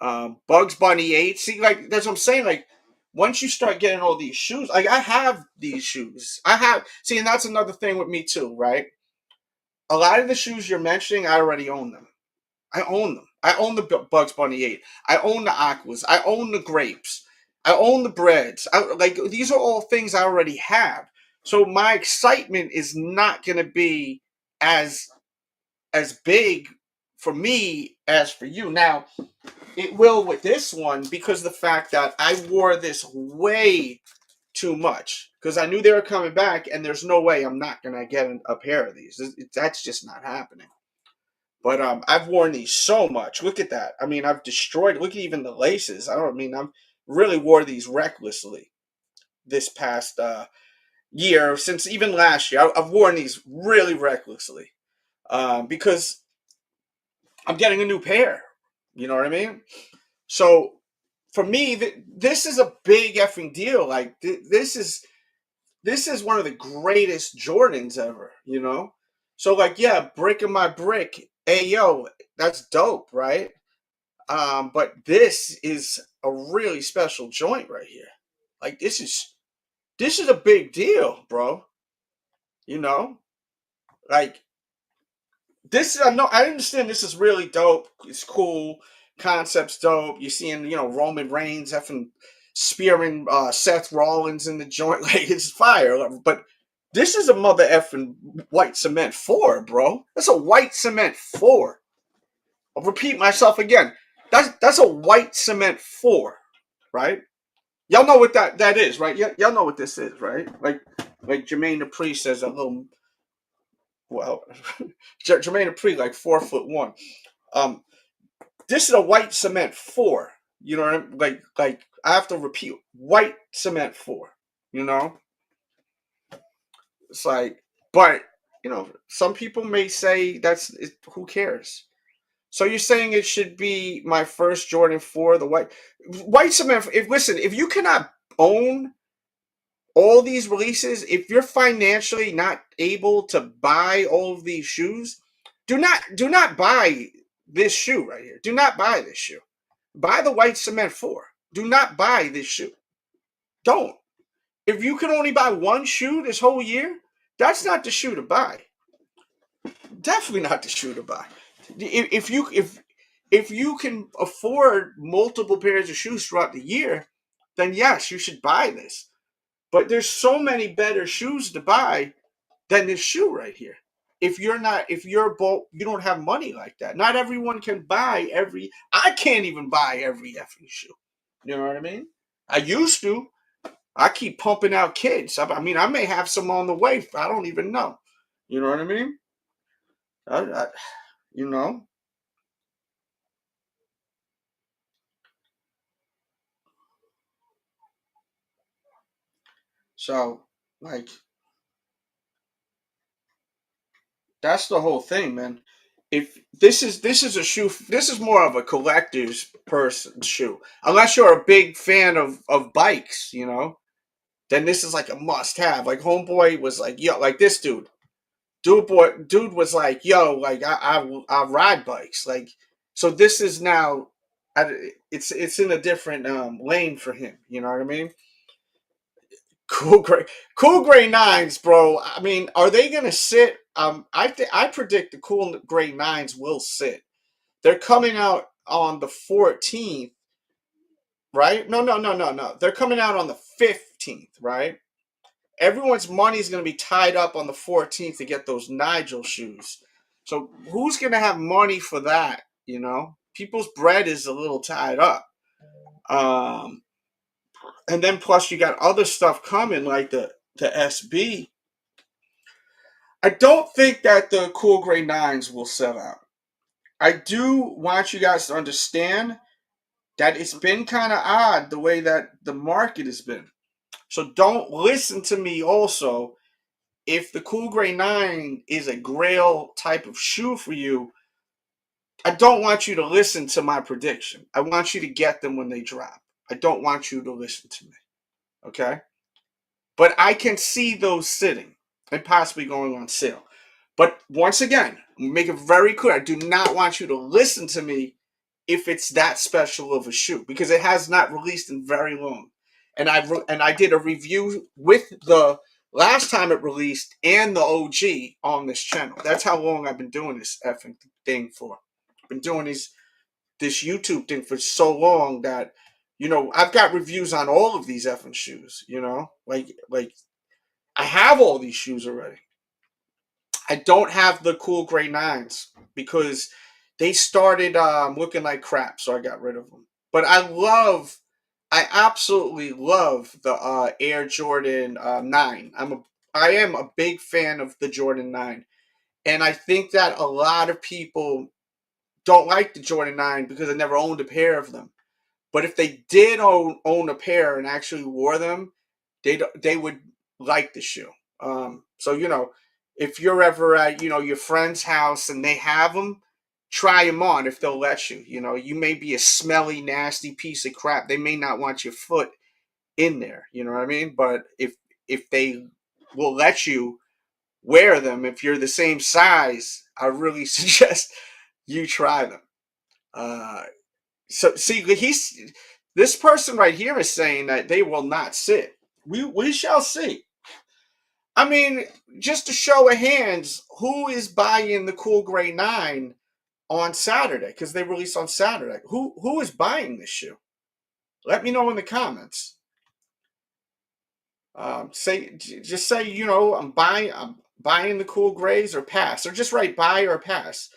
Bugs Bunny 8. See, like, that's what I'm saying. Like, once you start getting all these shoes, like, I have these shoes. See, and that's another thing with me, too, right? A lot of the shoes you're mentioning, I already own them. I own them. I own the Bugs Bunny 8. I own the Aquas. I own the Grapes. I own the breads. Like these are all things I already have. So my excitement is not going to be as big for me as for you. Now, it will with this one because the fact that I wore this way too much because I knew they were coming back, and there's no way I'm not gonna get a pair of these. That's just not happening. But I've worn these so much. Look at that. I mean, I've destroyed. Look at even the laces. I'm really wore these recklessly this past year. Since even last year, I've worn these really recklessly because I'm getting a new pair. You know what I mean? So for me, this is a big effing deal. Like this is one of the greatest Jordans ever. You know, so like yeah, brick of my brick. Hey yo, that's dope, right? But this is a really special joint right here. Like this is a big deal, bro. You know, like this. I understand this is really dope. It's cool. Concept's dope. You're seeing, Roman Reigns effing spearing Seth Rollins in the joint. Like it's fire. But this is a mother effing white cement four, bro. That's a white cement four. I'll repeat myself again. That's a white cement four, right? Y'all know what that is, right? Y'all know what this is, right? Like Jermaine Dupri says a little. Well, Jermaine Dupri like 4'1". Um, this is a white cement four. You know what I mean? Like I have to repeat white cement four. You know, it's like, but some people may say who cares. So you're saying it should be my first Jordan 4, the white cement. If you cannot own all these releases, if you're financially not able to buy all of these shoes, do not buy this shoe right here. Do not buy this shoe. Buy the white cement 4. Do not buy this shoe. Don't. If you can only buy one shoe this whole year, that's not the shoe to buy. Definitely not the shoe to buy. If you can afford multiple pairs of shoes throughout the year, then yes, you should buy this. But there's so many better shoes to buy than this shoe right here. You don't have money like that. Not everyone can buy every. I can't even buy every effing shoe. You know what I mean? I used to. I keep pumping out kids. I mean, I may have some on the way. I don't even know. You know what I mean? I, you know. So like that's the whole thing, man. If this is a shoe, this is more of a collector's person shoe. Unless you're a big fan of bikes, then this is like a must have. Like homeboy was like, yo, like this dude was like, yo, like I ride bikes, like so this is now, it's in a different lane for him. You know what I mean? Cool gray, cool gray nines, bro. I mean, are they gonna sit? I predict the cool gray nines will sit. They're coming out on the 14th, right? No, no, no, no, no. They're coming out on the 15th, right? Everyone's money is gonna be tied up on the 14th to get those Nigel shoes. So who's gonna have money for that? People's bread is a little tied up. Um, and then plus you got other stuff coming like the SB. I don't think that the cool gray nines will sell out. I do want you guys to understand that it's been kind of odd the way that the market has been. So don't listen to me also. If the cool gray 9 is a grail type of shoe for you, I don't want you to listen to my prediction. I want you to get them when they drop. I don't want you to listen to me. Okay? But I can see those sitting and possibly going on sale. But once again, make it very clear, I do not want you to listen to me if it's that special of a shoe because it has not released in very long. And I did a review with the last time it released and the OG on this channel. That's how long I've been doing this effing thing for. I've been doing this YouTube thing for so long that I've got reviews on all of these effing shoes. Like I have all these shoes already. I don't have the cool gray nines because they started looking like crap, so I got rid of them. But I absolutely love the Air Jordan 9. I am a big fan of the Jordan 9, and I think that a lot of people don't like the Jordan 9 because they never owned a pair of them. But if they did own a pair and actually wore them, they would like the shoe. So if you're ever at your friend's house and they have them, try them on if they'll let you. You may be a smelly, nasty piece of crap. They may not want your foot in there. You know what I mean? But if they will let you wear them, if you're the same size, I really suggest you try them. So see, this person right here is saying that they will not sit. We shall see. I mean, just a show of hands, who is buying the Cool Gray 9 on Saturday? Because they release on Saturday. Who is buying this shoe? Let me know in the comments. Just say I'm buying the Cool Grays or pass, or just write buy or pass.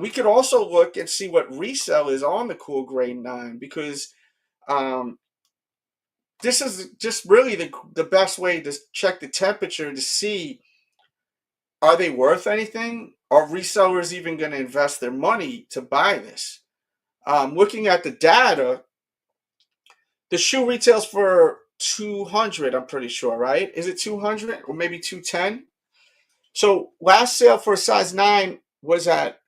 We could also look and see what resale is on the Cool Gray 9 because this is just really the best way to check the temperature to see, are they worth anything? Are resellers even going to invest their money to buy this? Looking at the data, the shoe retails for 200, I'm pretty sure, right? Is it 200 or maybe 210? So last sale for a size 9 was at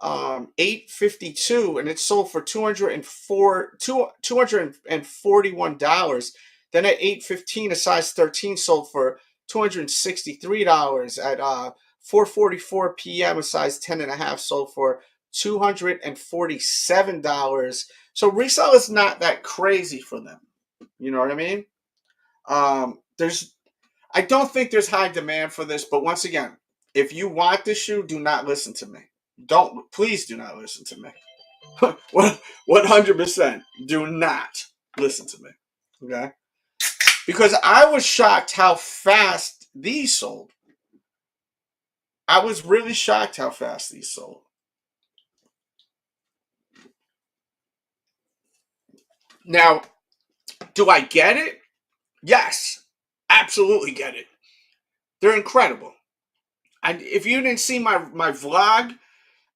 $852, and it sold for $241. Then at $815, a size 13 sold for $263. At 4:44 p.m., a size 10 and a half sold for $247. So resale is not that crazy for them. You know what I mean? I don't think there's high demand for this, but once again, if you want this shoe, do not listen to me. Please do not listen to me. 100% do not listen to me. Okay? Because I was shocked how fast these sold. I was really shocked how fast these sold. Now, do I get it? Yes. Absolutely get it. They're incredible. If you didn't see my vlog,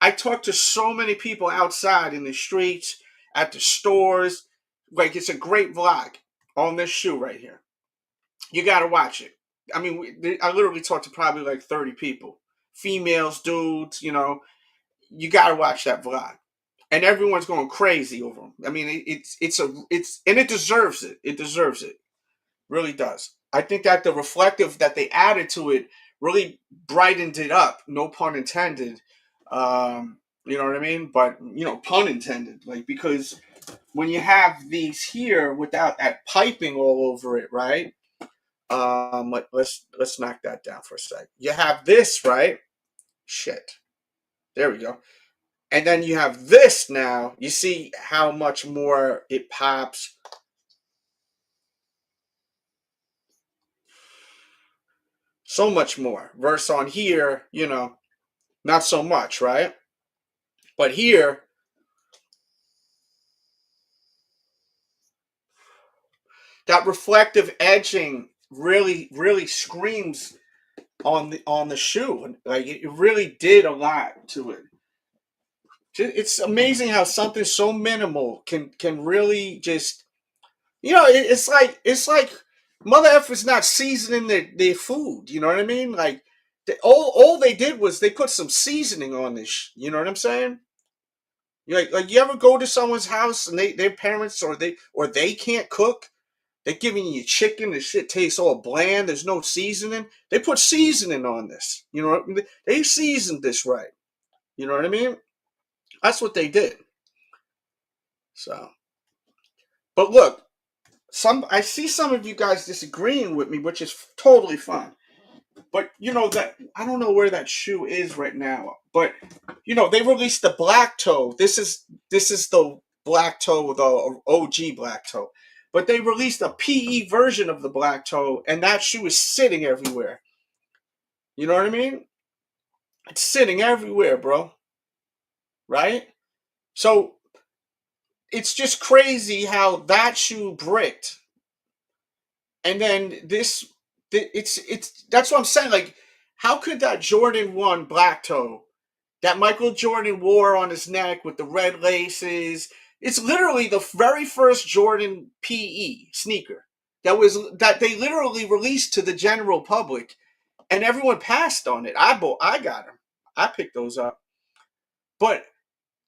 I talked to so many people outside in the streets, at the stores. Like, it's a great vlog on this shoe right here. You got to watch it. I mean, I literally talked to probably like 30 people, females, dudes. You got to watch that vlog, and everyone's going crazy over them. I mean, and it deserves it. It deserves it. Really does. I think that the reflective that they added to it really brightened it up. No pun intended. You know what I mean? But pun intended. Like, because when you have these here without that piping all over it, right? Let's knock that down for a sec. You have this, right? Shit. There we go. And then you have this now. You see how much more it pops. So much more. Versus on here, not so much, right? But here, that reflective edging really, really screams on the shoe. Like, it really did a lot to it. It's amazing how something so minimal can really just, it's like mother efforts not seasoning their food. You know what I mean? Like, all they did was they put some seasoning on this. You know what I'm saying? Like you ever go to someone's house and their parents or they can't cook? They're giving you chicken. The shit tastes all bland. There's no seasoning. They put seasoning on this. They seasoned this right. You know what I mean? That's what they did. So, but look, I see some of you guys disagreeing with me, which is totally fine. But that I don't know where that shoe is right now. But they released the black toe. This is black toe, the OG black toe. But they released a PE version of the black toe, and that shoe is sitting everywhere. You know what I mean? It's sitting everywhere, bro. Right? So it's just crazy how that shoe bricked. And then it's that's what I'm saying. Like, how could that Jordan 1 black toe that Michael Jordan wore on his neck with the red laces? It's literally the very first Jordan PE sneaker that they literally released to the general public, and everyone passed on it. I got them. I picked those up. But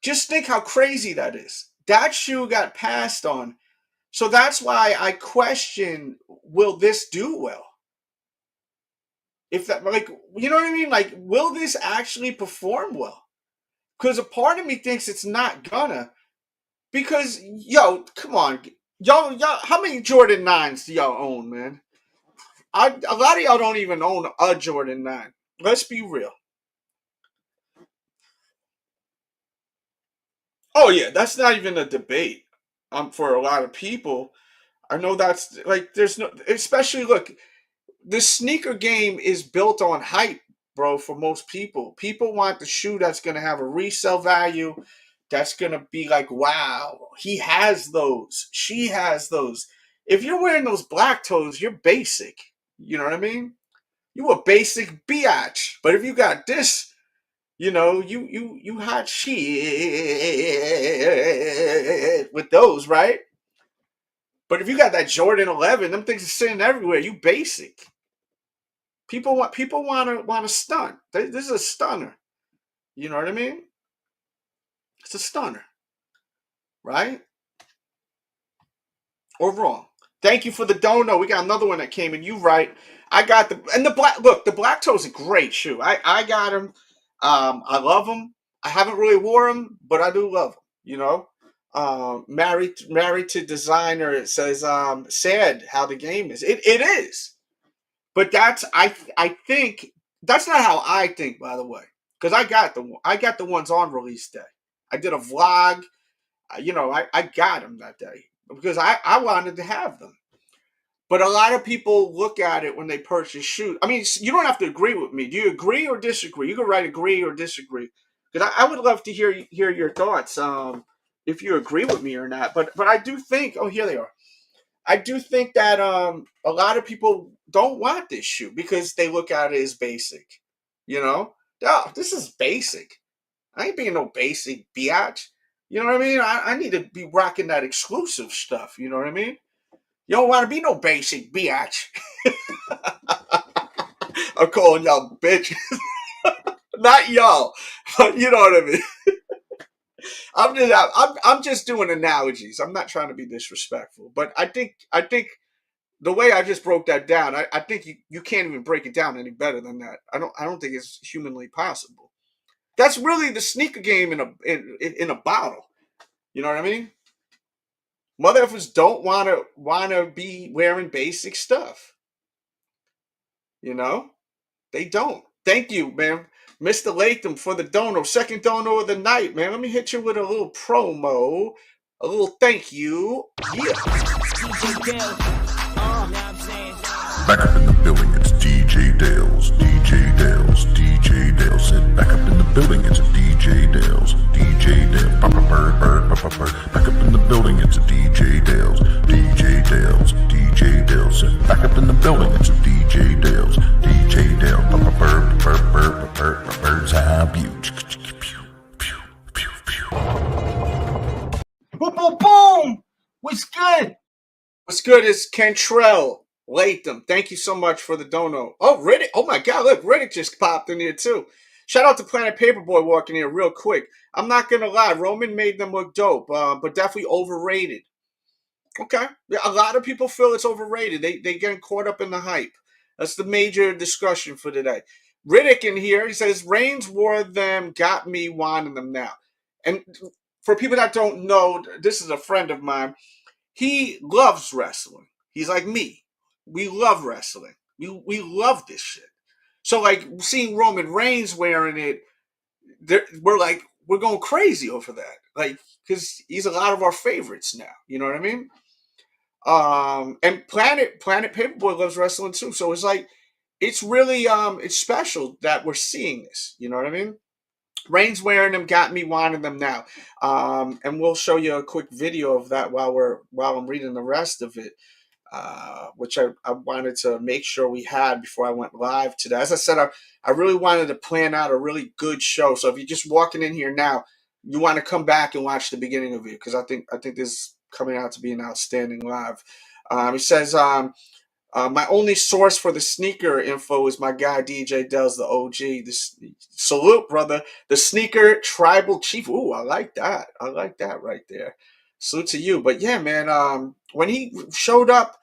just think how crazy that is. That shoe got passed on. So that's why I question, will this do well? If that, like, you know what I mean? Like, will this actually perform well? Because a part of me thinks it's not gonna. Because, yo, come on. Y'all, how many Jordan 9s do y'all own, man? A lot of y'all don't even own a Jordan 9. Let's be real. Oh, yeah, that's not even a debate. For a lot of people, I know that's, like, there's no, especially, look, the sneaker game is built on hype, bro, for most people. People want the shoe that's going to have a resale value, that's going to be like, wow, he has those. She has those. If you're wearing those black toes, you're basic. You know what I mean? You a basic biatch. But if you got this, you hot shit with those, right? But if you got that Jordan 11, them things are sitting everywhere. You basic. People want to stunt. This is a stunner. You know what I mean? It's a stunner, right? Or wrong. Thank you for the dono. We got another one that came in. You right. I got the black. Look, the black toe is a great shoe. I got them. I love them. I haven't really wore them, but I do love them. You know. Married to designer. It says sad how the game is. It is. But I think that's not how I think, by the way, because I got the ones on release day. I did a vlog. I got them that day because I wanted to have them. But a lot of people look at it when they purchase shoes. I mean, you don't have to agree with me. Do you agree or disagree? You can write agree or disagree, because I would love to hear your thoughts. If you agree with me or not. But I do think. Oh, here they are. I do think that a lot of people don't want this shoe because they look at it as basic. You know, oh, this is basic. I ain't being no basic biatch. You know what I mean? I need to be rocking that exclusive stuff. You know what I mean? You don't want to be no basic biatch. I'm calling y'all bitches. Not y'all, but you know what I mean. I'm just doing analogies. I'm not trying to be disrespectful, but I think the way I just broke that down, I think you can't even break it down any better than that. I don't think it's humanly possible. That's really the sneaker game in a bottle. You know what I mean? Motherfuckers don't wanna be wearing basic stuff. You know? They don't. Thank you, man. Mr. Latham for the dono. Second dono of the night, man. Let me hit you with a little promo. A little thank you. Yeah. Back up in the building, it's DJ Dales, DJ Dales, DJ Dales. Said back up in the building, it's a DJ Dales, DJ Dales. Papa bird, bird, papa bird. Back up in the building, it's a DJ Dales, DJ Dales, DJ Dales. Said back up in the building, it's a DJ Dales, DJ Dales. Papa bird, bird, bird, bird, bird's eye view. Boom, boom, boom. What's good? What's good is Cantrell Latham. Thank you so much for the dono. Oh, Riddick. Oh my God, look, Riddick just popped in here too. Shout out to Planet Paperboy walking here real quick. I'm not going to lie. Roman made them look dope, but definitely overrated. Okay. Yeah, a lot of people feel it's overrated. They getting caught up in the hype. That's the major discussion for today. Riddick in here, he says, Reigns wore them, got me wanting them now. And for people that don't know, this is a friend of mine. He loves wrestling. He's like me. We love wrestling. We love this shit. So, like, seeing Roman Reigns wearing it, we're like, we're going crazy over that, like, because he's a lot of our favorites now. You know what I mean? And Planet Paperboy loves wrestling too, so it's like it's really it's special that we're seeing this. You know what I mean? Rain's wearing them, got me wanting them now. And we'll show you a quick video of that while I'm reading the rest of it, which I wanted to make sure we had before I went live today. As I said, I really wanted to plan out a really good show. So if you're just walking in here now, you want to come back and watch the beginning of it, because I think this is coming out to be an outstanding live. He says, my only source for the sneaker info is my guy DJ Dells, the OG. Salute, brother. The sneaker tribal chief. Ooh, I like that. I like that right there. Salute to you. But yeah, man, when he showed up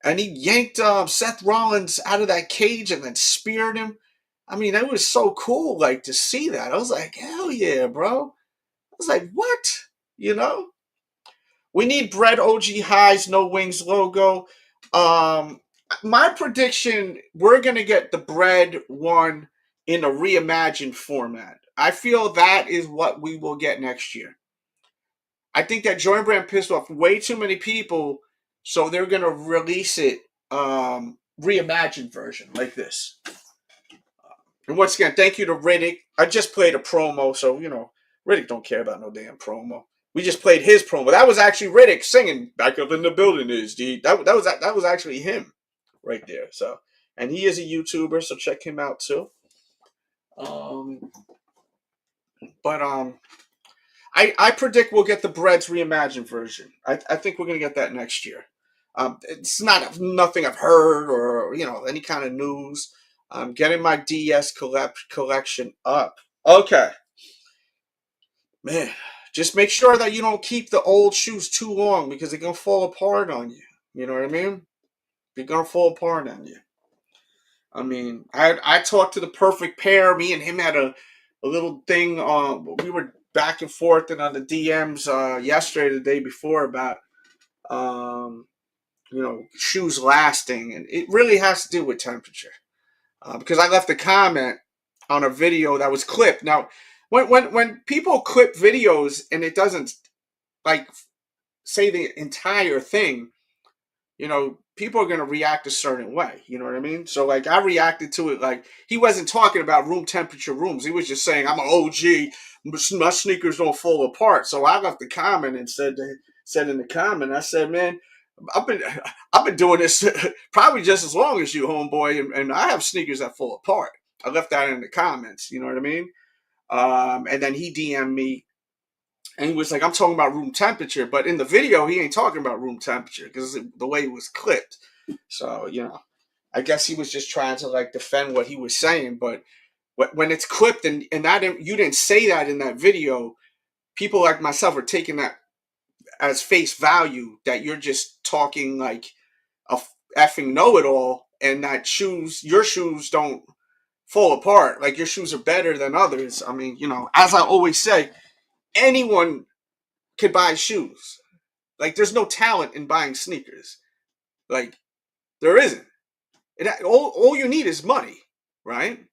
and he yanked Seth Rollins out of that cage and then speared him, I mean, that was so cool, like, to see that. I was like, hell yeah, bro. I was like, what? You know? We need bread OG highs, no wings logo. My prediction, we're going to get the bread one in a reimagined format. I feel that is what we will get next year. I think that Jordan Brand pissed off way too many people, so they're going to release it reimagined version like this. And once again, thank you to Riddick. I just played a promo, so, you know, Riddick don't care about no damn promo. We just played his promo. That was actually Riddick singing "Back Up in the Building" is that was actually him right there. So, and he is a YouTuber, so check him out too. I predict we'll get the Breads reimagined version. I think we're gonna get that next year. It's nothing I've heard or, you know, any kind of news. I'm getting my DS collection up. Okay, man. Just make sure that you don't keep the old shoes too long, because they're going to fall apart on you. You know what I mean? They're going to fall apart on you. I mean, I talked to the perfect pair. Me and him had a little thing. We were back and forth and on the DMs yesterday, the day before, about, you know, shoes lasting. And it really has to do with temperature. Because I left a comment on a video that was clipped. Now, when people clip videos and it doesn't, like, say the entire thing, you know, people are going to react a certain way. You know what I mean? So, like, I reacted to it like he wasn't talking about room temperature rooms. He was just saying, I'm an OG. My sneakers don't fall apart. So I left the comment and said in the comment, I said, man, I've been doing this probably just as long as you, homeboy, and I have sneakers that fall apart. I left that in the comments. You know what I mean? And then he DM'd me, and he was like, I'm talking about room temperature, but in the video, he ain't talking about room temperature because the way it was clipped. So, you know, I guess he was just trying to, like, defend what he was saying. But when it's clipped and that you didn't say that in that video, people like myself are taking that as face value, that you're just talking like a effing know-it-all, and that your shoes don't fall apart. Like, your shoes are better than others. I mean, you know, as I always say, anyone can buy shoes. Like, there's no talent in buying sneakers. Like, there isn't. All you need is money, right?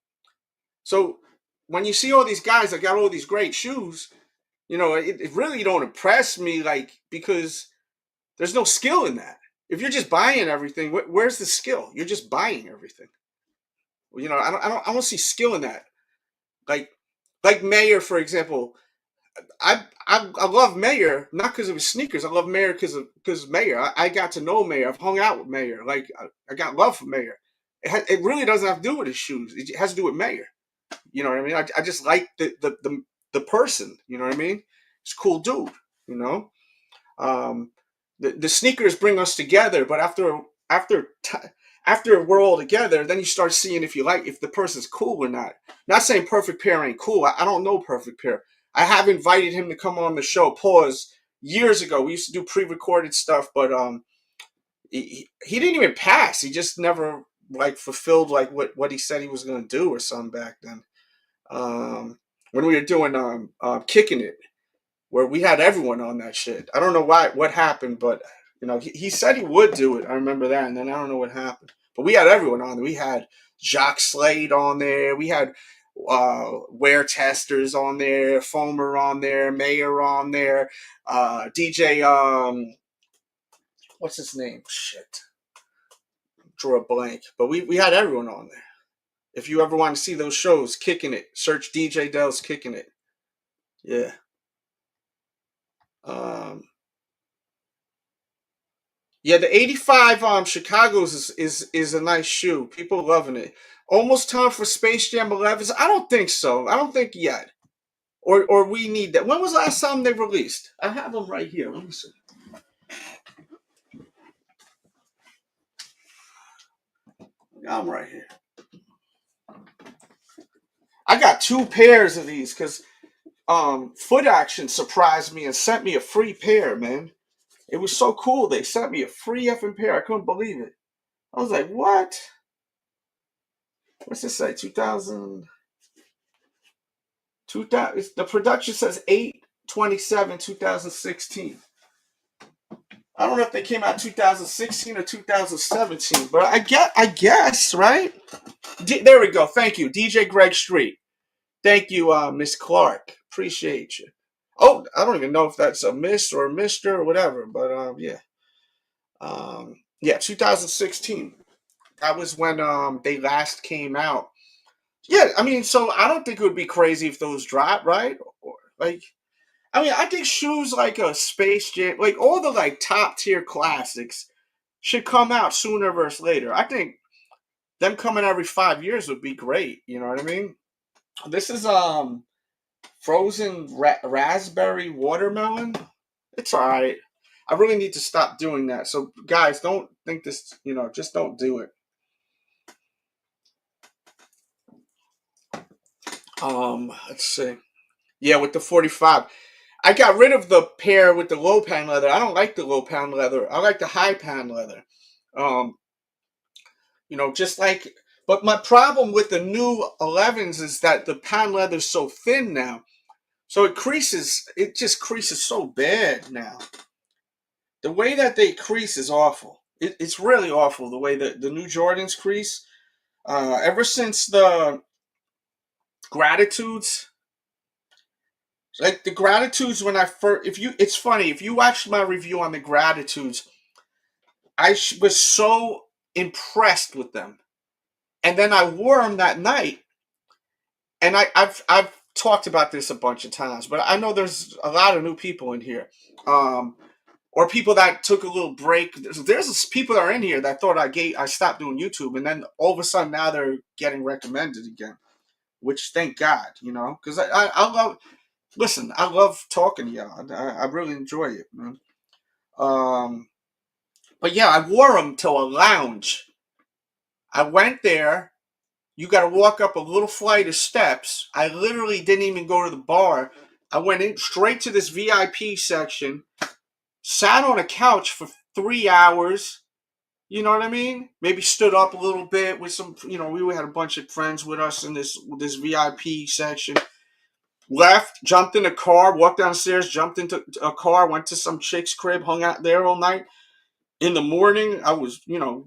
So when you see all these guys that got all these great shoes, you know, it really don't impress me, like, because there's no skill in that. If you're just buying everything, where's the skill? You're just buying everything. You know, I don't see skill in that. Like Mayer, for example. I love Mayer not because of his sneakers. I love Mayer because of Mayer. I got to know Mayer. I've hung out with Mayer. Like, I got love for Mayer. It really doesn't have to do with his shoes. It has to do with Mayer. You know what I mean? I just like the person. You know what I mean? He's a cool dude. You know, the sneakers bring us together, but after we're all together, then you start seeing if the person's cool or not. Not saying perfect pair ain't cool. I don't know perfect pair. I have invited him to come on the show. Pause. Years ago, we used to do pre-recorded stuff, but he didn't even pass. He just never, like, fulfilled, like, what he said he was going to do or something back then. When we were doing Kicking It, where we had everyone on that shit. I don't know what happened, but, you know, he said he would do it. I remember that, and then I don't know what happened. But we had everyone on there. We had Jacques Slade on there. We had Wear Testers on there, Foamer on there, Mayor on there, DJ, what's his name? Shit. Draw a blank. But we had everyone on there. If you ever want to see those shows, Kicking It, search DJ Dell's Kicking It. Yeah. Yeah, the 85 Chicago's is a nice shoe. People loving it. Almost time for Space Jam 11s? I don't think so. I don't think yet. Or we need that. When was the last time they released? I have them right here. Let me see. I got them right here. I got 2 pairs of these because Foot Action surprised me and sent me a free pair, man. It was so cool. They sent me a free effing pair. I couldn't believe it. I was like, what? What's this say? 2000. The production says 8/27/2016. I don't know if they came out 2016 or 2017, but I guess, right? There we go. Thank you, DJ Greg Street. Thank you, Miss Clark. Appreciate you. Oh, I don't even know if that's a Miss or a Mister or whatever, but yeah. Yeah, 2016. That was when they last came out. Yeah, I mean, so I don't think it would be crazy if those drop, right? Or, like, I mean, I think shoes like a Space Jam, like all the like top tier classics, should come out sooner versus later. I think them coming every 5 years would be great. You know what I mean? This is frozen raspberry watermelon. It's all right. I really need to stop doing that. So guys, don't think this. Just don't do it. Let's see. Yeah, with the 45. I got rid of the pair with the low pan leather. I don't like the low pan leather. I like the high pan leather. Just like, but my problem with the new 11s is that the pan leather is so thin now. So it just creases so bad now. The way that they crease is awful. It's really awful the way that the new Jordans crease. Ever since the Gratitudes, like the Gratitudes when I first, it's funny, if you watched my review on the Gratitudes, I was so impressed with them. And then I wore them that night. And I've talked about this a bunch of times, but I know there's a lot of new people in here. Or people that took a little break. There's people that are in here that thought I stopped doing YouTube, and then all of a sudden now they're getting recommended again. Which thank God, because I love. Listen, I love talking to y'all. I really enjoy it, man. But yeah, I wore them to a lounge. I went there. You got to walk up a little flight of steps. I literally didn't even go to the bar. I went in straight to this VIP section, sat on a couch for 3 hours. You know what I mean? Maybe stood up a little bit with some, we had a bunch of friends with us in this VIP section. Left, jumped in a car, walked downstairs, jumped into a car, went to some chick's crib, hung out there all night. In the morning, I was,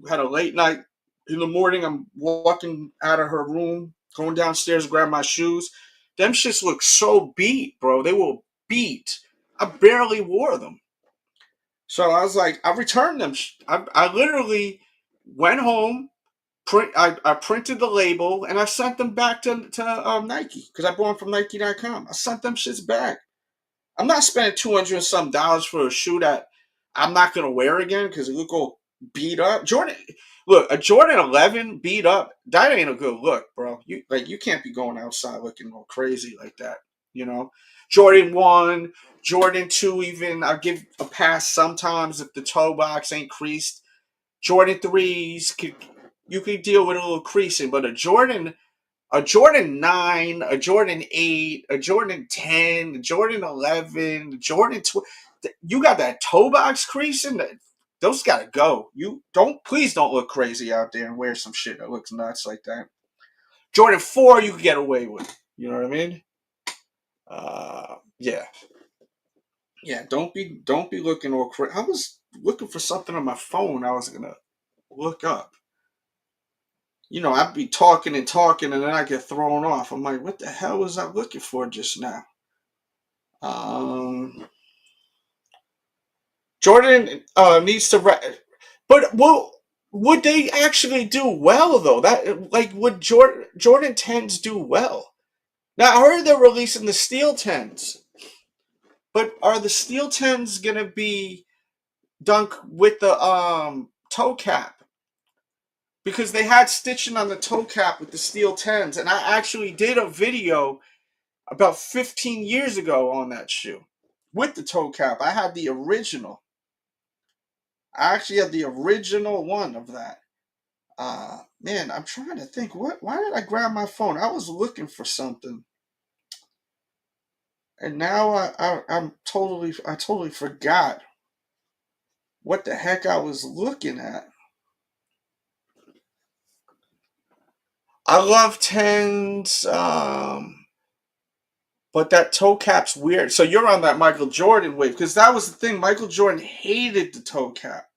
had a late night. In the morning, I'm walking out of her room, going downstairs, grab my shoes. Them shits look so beat, bro. They were beat. I barely wore them. So I was like, I returned them. I literally went home, I printed the label, and I sent them back to Nike because I bought them from Nike.com. I sent them shits back. I'm not spending $200 and some for a shoe that I'm not gonna wear again because it look all beat up. A Jordan 11 beat up. That ain't a good look, bro. You can't be going outside looking all crazy like that. Jordan 1, Jordan 2, even I'll give a pass sometimes if the toe box ain't creased. Jordan 3s you could deal with a little creasing, but a Jordan 9, a Jordan 8, a Jordan 10, a Jordan 11, a Jordan 12. You got that toe box creasing. Those gotta go. Please don't look crazy out there and wear some shit that looks nuts like that. Jordan 4, you could get away with. You know what I mean? Yeah. Yeah, don't be looking all crazy. I was looking for something on my phone I was gonna look up. I'd be talking and talking, and then I get thrown off. I'm like, what the hell was I looking for just now? Jordan needs to, but would they actually do well though? That like would Jordan 10s do well? Now I heard they're releasing the steel 10s, but are the steel 10s gonna be done with the toe cap? Because they had stitching on the toe cap with the steel 10s, and I actually did a video about 15 years ago on that shoe with the toe cap. I had the original. I actually had the original one of that. Man, I'm trying to think. Why did I grab my phone? I was looking for something, and now I totally forgot what the heck I was looking at. I love 10s, but that toe cap's weird. So you're on that Michael Jordan wave, because that was the thing. Michael Jordan hated the toe cap.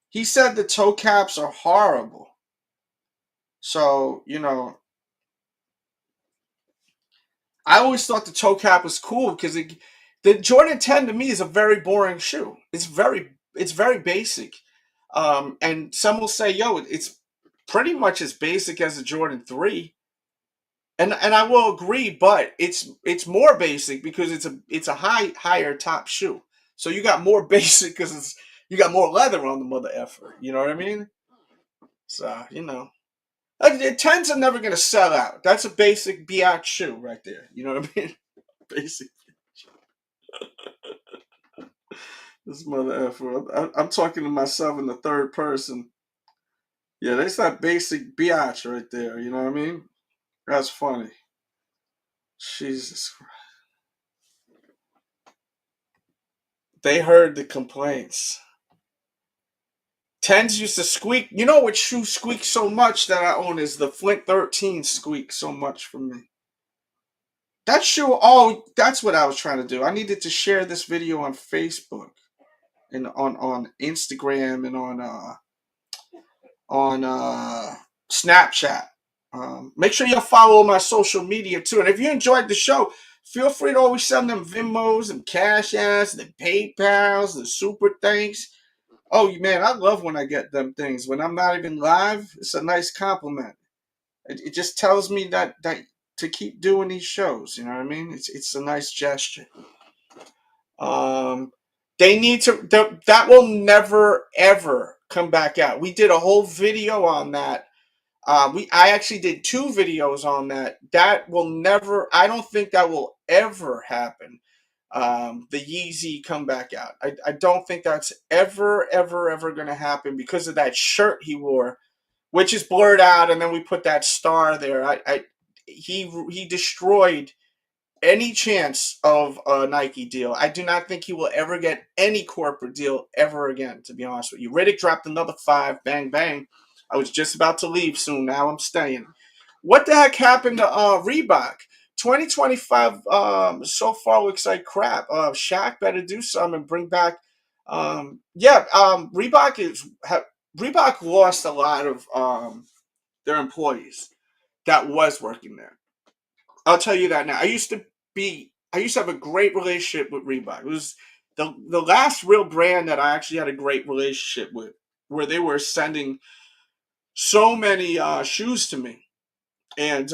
He said the toe caps are horrible. So, I always thought the toe cap was cool because the Jordan 10 to me is a very boring shoe. It's very basic. And some will say, yo, it's pretty much as basic as a Jordan 3. And I will agree, but it's more basic because it's a higher top shoe. So you got more basic because you got more leather on the mother effer. You know what I mean? So, like the 10s are never gonna sell out. That's a basic biatch shoe right there. You know what I mean? Basic. This mother effer. I'm talking to myself in the third person. Yeah, that's that basic biatch right there. You know what I mean? That's funny. Jesus Christ. They heard the complaints. 10s used to squeak. You know what shoe squeaks so much that I own is the Flint 13 squeak so much for me. That shoe, that's what I was trying to do. I needed to share this video on Facebook and on Instagram and on Snapchat. Make sure you follow my social media too. And if you enjoyed the show, feel free to always send them Venmos and Cash Apps, the PayPals, the Super Thanks. Oh man, I love when I get them things. When I'm not even live, it's a nice compliment. It just tells me that to keep doing these shows. You know what I mean? It's a nice gesture. They need to. That will never ever come back out. We did a whole video on that. I actually did 2 videos on that. That will never. I don't think that will ever happen. The Yeezy come back out. I don't think that's ever going to happen because of that shirt he wore, which is blurred out, and then we put that star there. He destroyed any chance of a Nike deal. I do not think he will ever get any corporate deal ever again, to be honest with you. Riddick dropped another 5, bang, bang. I was just about to leave soon. Now I'm staying. What the heck happened to Reebok? 2025 so far looks like crap. Shaq better do something and bring back. Reebok lost a lot of their employees that was working there. I'll tell you that now. I used to have a great relationship with Reebok. It was the last real brand that I actually had a great relationship with, where they were sending so many shoes to me, and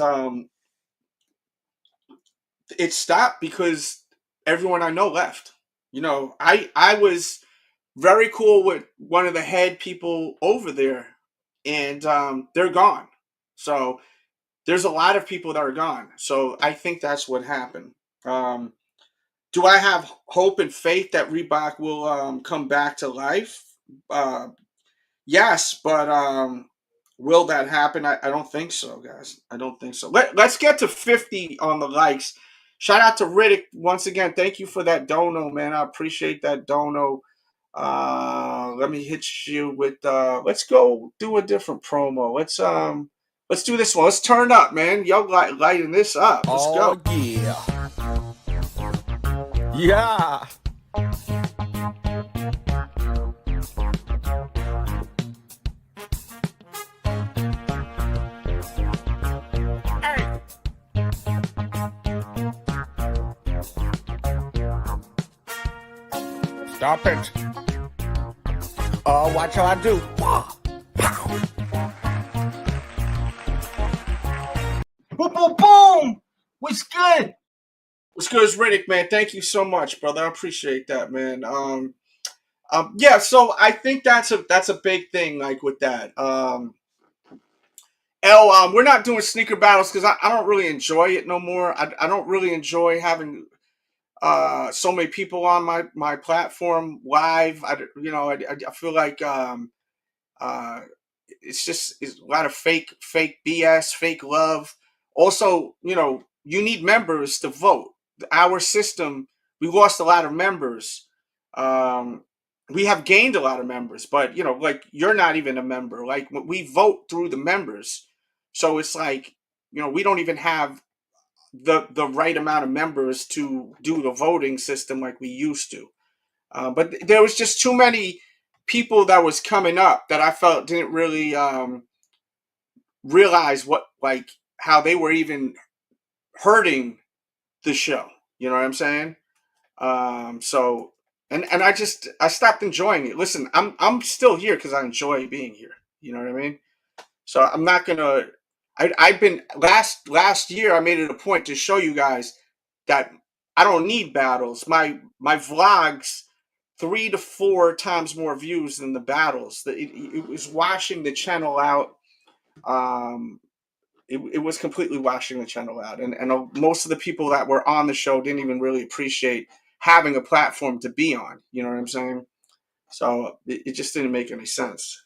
it stopped because everyone I know left. I was very cool with one of the head people over there, and they're gone. So there's a lot of people that are gone. So I think that's what happened. Do I have hope and faith that Reebok will come back to life? Yes, but will that happen? I don't think so, guys. I don't think so. Let's get to 50 on the likes. Shout out to Riddick once again. Thank you for that dono, man. I appreciate that dono. Let me hit you with. Let's go do a different promo. Let's do this one. Let's turn up, man. Y'all lighting this up. Let's go. Yeah. Stop it. Watch how I do. Boom, boom, boom. What's good? What's good, Riddick, man? Thank you so much, brother. I appreciate that, man. Yeah, so I think that's a big thing, like with that. We're not doing sneaker battles because I don't really enjoy it no more. I don't really enjoy having so many people on my platform live. I feel like uh, it's a lot of fake BS, fake love. Also, you need members to vote. Our system, we lost a lot of members. We have gained a lot of members, but like you're not even a member. Like we vote through the members, so it's like we don't even have the right amount of members to do the voting system like we used to. But there was just too many people that was coming up that I felt didn't really realize how they were even hurting the show. You know what I'm saying? So and I stopped enjoying it. Listen, I'm still here because I enjoy being here. You know what I mean? So I'm not gonna. I've been last year. I made it a point to show you guys that I don't need battles. My vlogs 3 to 4 times more views than the battles. It was washing the channel out. It was completely washing the channel out, and most of the people that were on the show didn't even really appreciate having a platform to be on. You know what I'm saying? So it just didn't make any sense.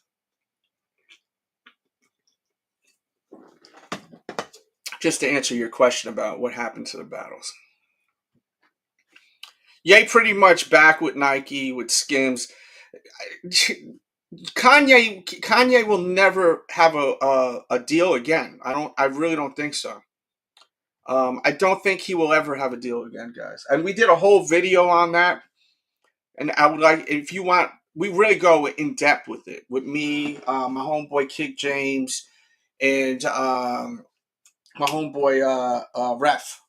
Just to answer your question about what happened to the battles. Ye pretty much back with Nike, with Skims. Kanye will never have a deal again. I really don't think so. I don't think he will ever have a deal again, guys. And we did a whole video on that. And I would like, if you want, we really go in depth with it. With me, my homeboy Kick James, and my homeboy Ref.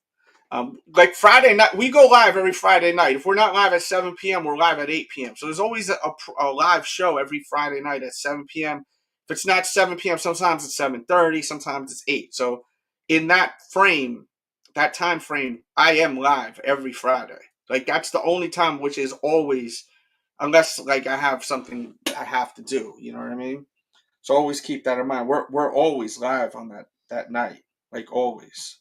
Like Friday night, we go live every Friday night. If we're not live at 7 p.m., we're live at 8 p.m. So there's always a live show every Friday night at 7 p.m. If it's not 7 p.m., sometimes it's 7:30, sometimes it's 8. So in that time frame, I am live every Friday. Like that's the only time, which is always, unless like I have something I have to do. You know what I mean? So always keep that in mind. We're always live on that night, like always.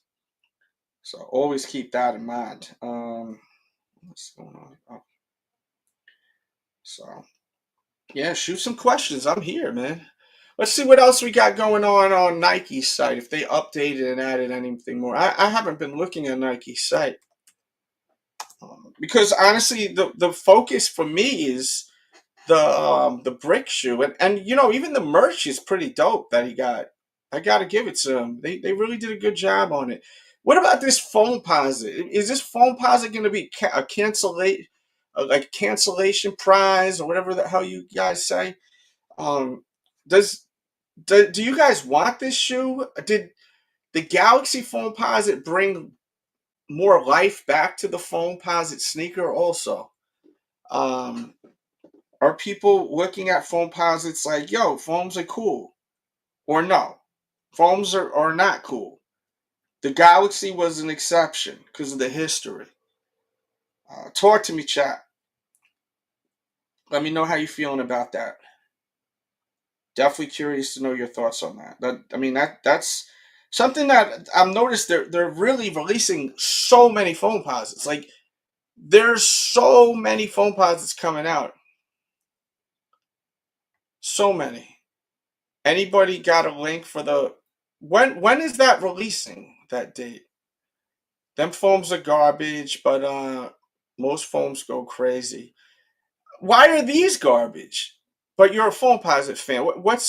So always keep that in mind. What's going on? Oh. So yeah, shoot some questions. I'm here, man. Let's see what else we got going on Nike's site. If they updated and added anything more, I haven't been looking at Nike's site because honestly, the focus for me is the brick shoe, and even the merch is pretty dope that he got. I gotta give it to him. They really did a good job on it. What about this Foamposite? Is this Foamposite going to be a cancellation prize or whatever the hell you guys say? Um, does do you guys want this shoe? Did the Galaxy Foamposite bring more life back to the Foamposite sneaker? Also, um, are people looking at Foamposites like, yo, foams are cool, or no? Foams are not cool. The Galaxy was an exception because of the history. Talk to me, chat. Let me know how you're feeling about that. Definitely curious to know your thoughts on that. That's something that I've noticed. They're really releasing so many Foamposites. Like there's so many Foamposites coming out. So many. Anybody got a link for the when is that releasing? That date? Them foams are garbage, but most foams go crazy. Why are these garbage? But you're a Foamposite fan. What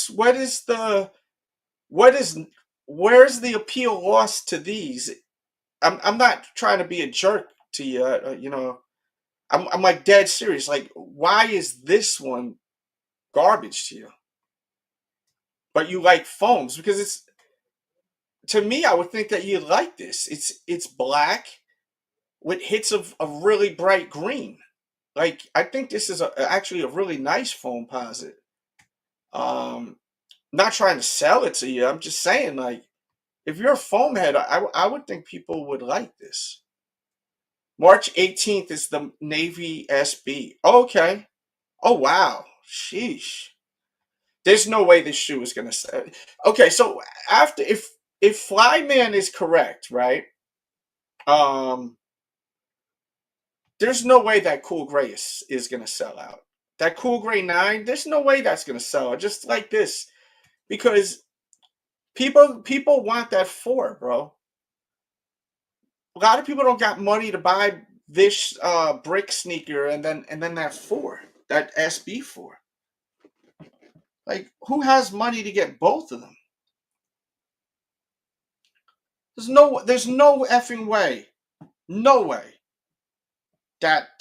is where's the appeal lost to these? I'm not trying to be a jerk to you. I'm like dead serious. Like, why is this one garbage to you? But you like foams because it's, to me, I would think that you'd like this. It's black with hits of really bright green. Like, I think this is actually a really nice foam posit. Not trying to sell it to you. I'm just saying, like, if you're a foam head, I would think people would like this. March 18th is the Navy SB. Okay. Oh, wow. Sheesh. There's no way this shoe is gonna sell. Okay, so after if Flyman is correct, right? Um, there's no way that Cool Gray is gonna sell out. That Cool Gray 9, there's no way that's gonna sell out. Just like this, because people want that 4, bro. A lot of people don't got money to buy this brick sneaker and then that 4, that SB 4. Like, who has money to get both of them? There's no effing way. No way that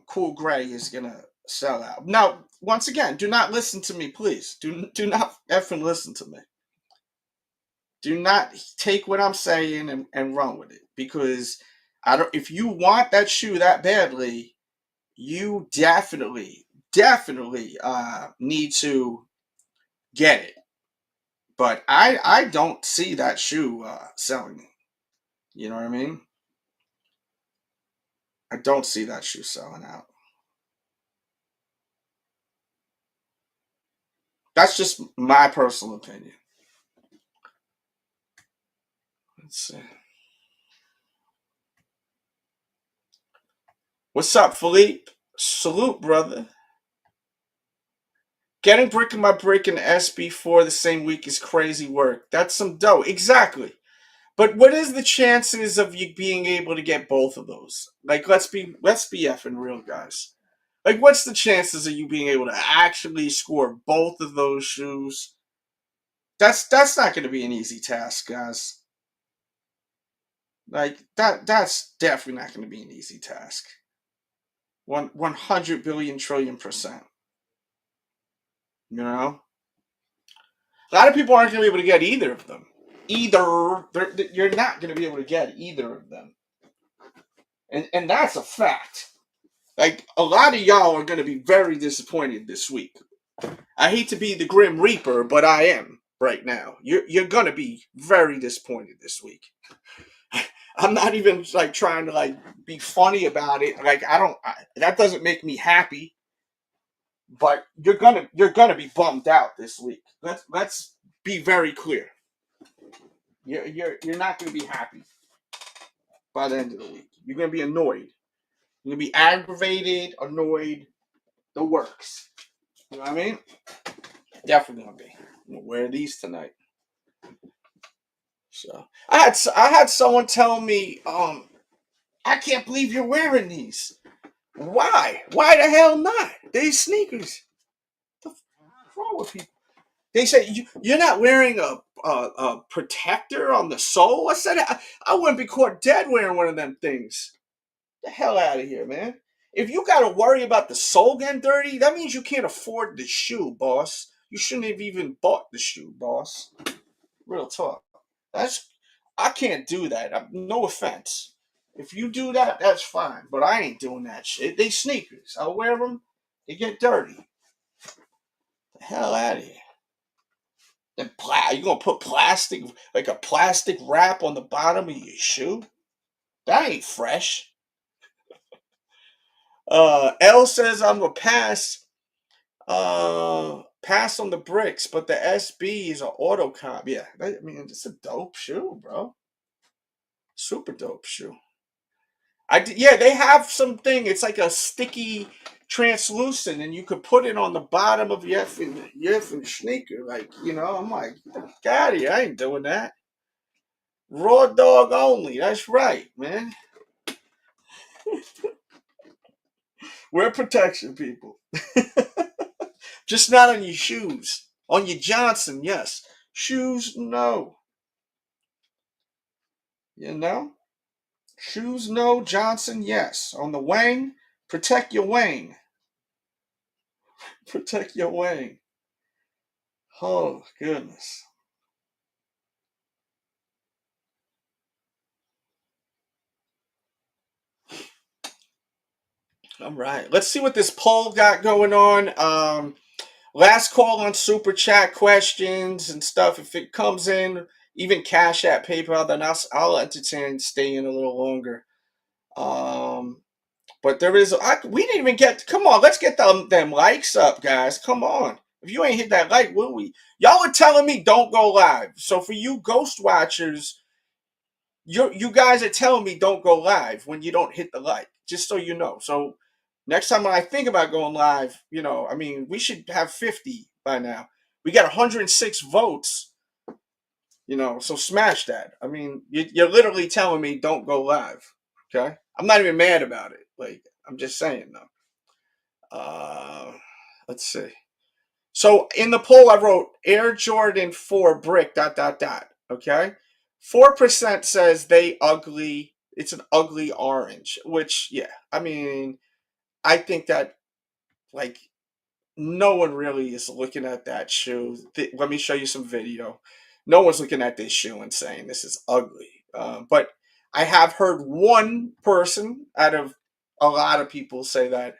Cool Gray is gonna sell out. Now, once again, do not listen to me, please. Do not effing listen to me. Do not take what I'm saying and run with it, because I don't. If you want that shoe that badly, you definitely need to get it. But I don't see that shoe selling. You know what I mean? I don't see that shoe selling out. That's just my personal opinion. Let's see. What's up, Philippe? Salute, brother. Getting brick in my brick and SB4 the same week is crazy work. That's some dough. Exactly. But what is the chances of you being able to get both of those? Like, let's be effing real, guys. Like, what's the chances of you being able to actually score both of those shoes? That's not going to be an easy task, guys. Like, that's definitely not going to be an easy task. 100 billion trillion percent. You know? A lot of people aren't going to be able to get either of them. You're not going to be able to get either of them. And that's a fact. Like, a lot of y'all are going to be very disappointed this week. I hate to be the Grim Reaper, but I am right now. You're going to be very disappointed this week. I'm not even like trying to like be funny about it. Like, that doesn't make me happy. But you're gonna be bummed out this week. Let's be very clear. You're not gonna be happy by the end of the week. You're gonna be annoyed. You're gonna be aggravated, annoyed, the works. You know what I mean? Definitely gonna be. I'm gonna wear these tonight. So I had someone tell me, I can't believe you're wearing these. Why? Why the hell not? These sneakers. What's wrong with people? They say you're not wearing a protector on the sole. I said I wouldn't be caught dead wearing one of them things. The hell out of here, man. If you got to worry about the sole getting dirty, that means you can't afford the shoe, boss. You shouldn't have even bought the shoe, boss. Real talk. I can't do that. No offense. If you do that, that's fine. But I ain't doing that shit. They sneakers. I'll wear them. They get dirty. The hell out of here. Then you gonna put plastic, like a plastic wrap on the bottom of your shoe? That ain't fresh. L says I'm gonna pass. Pass on the bricks, but the SB is an auto comp. Yeah, I mean it's a dope shoe, bro. Super dope shoe. Yeah, they have something. It's like a sticky, translucent, and you could put it on the bottom of your effing sneaker. Like, I'm like, get out of here. I ain't doing that. Raw dog only. That's right, man. Wear protection, people. Just not on your shoes. On your Johnson, yes. Shoes, no. You know? Shoes, no. Johnson, yes. On the wang, protect your wang. Protect your wang. Oh, goodness. All right. Let's see what this poll got going on. Last call on super chat questions and stuff. If it comes in, even Cash App, PayPal, then I'll entertain staying a little longer. But there is, we didn't even get, come on, let's get them likes up, guys. Come on. If you ain't hit that like, y'all are telling me don't go live. So for you ghost watchers, you guys are telling me don't go live when you don't hit the like, just so you know. So next time when I think about going live, I mean, we should have 50 by now. We got 106 votes, so smash that. I mean, you're literally telling me don't go live, okay? I'm not even mad about it. Like, I'm just saying, though. Let's see. So in the poll, I wrote Air Jordan 4 brick, ... Okay? 4% says it's an ugly orange, which, yeah, I mean, I think that, like, no one really is looking at that shoe. Let me show you some video. No one's looking at this shoe and saying this is ugly. But I have heard one person out of a lot of people say that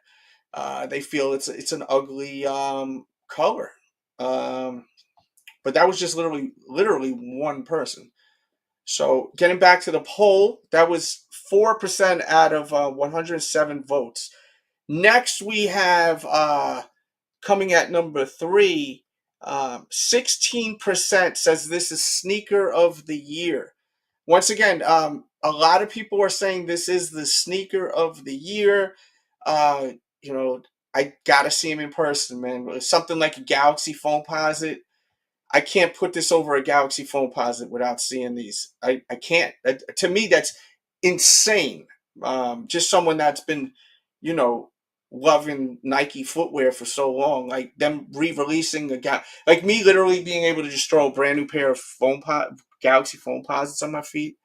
they feel it's an ugly color. But that was just literally one person. So getting back to the poll, that was 4% out of 107 votes. Next, we have coming at number 3, 16% says this is sneaker of the year. Once again, a lot of people are saying this is the sneaker of the year. I gotta see him in person, man. Something like a Galaxy Foamposite. I can't put this over a Galaxy Foamposite without seeing these. I can't. To me, that's insane. Just someone that's been, loving Nike footwear for so long, like them re-releasing like me literally being able to just throw a brand new pair of Galaxy Foamposites on my feet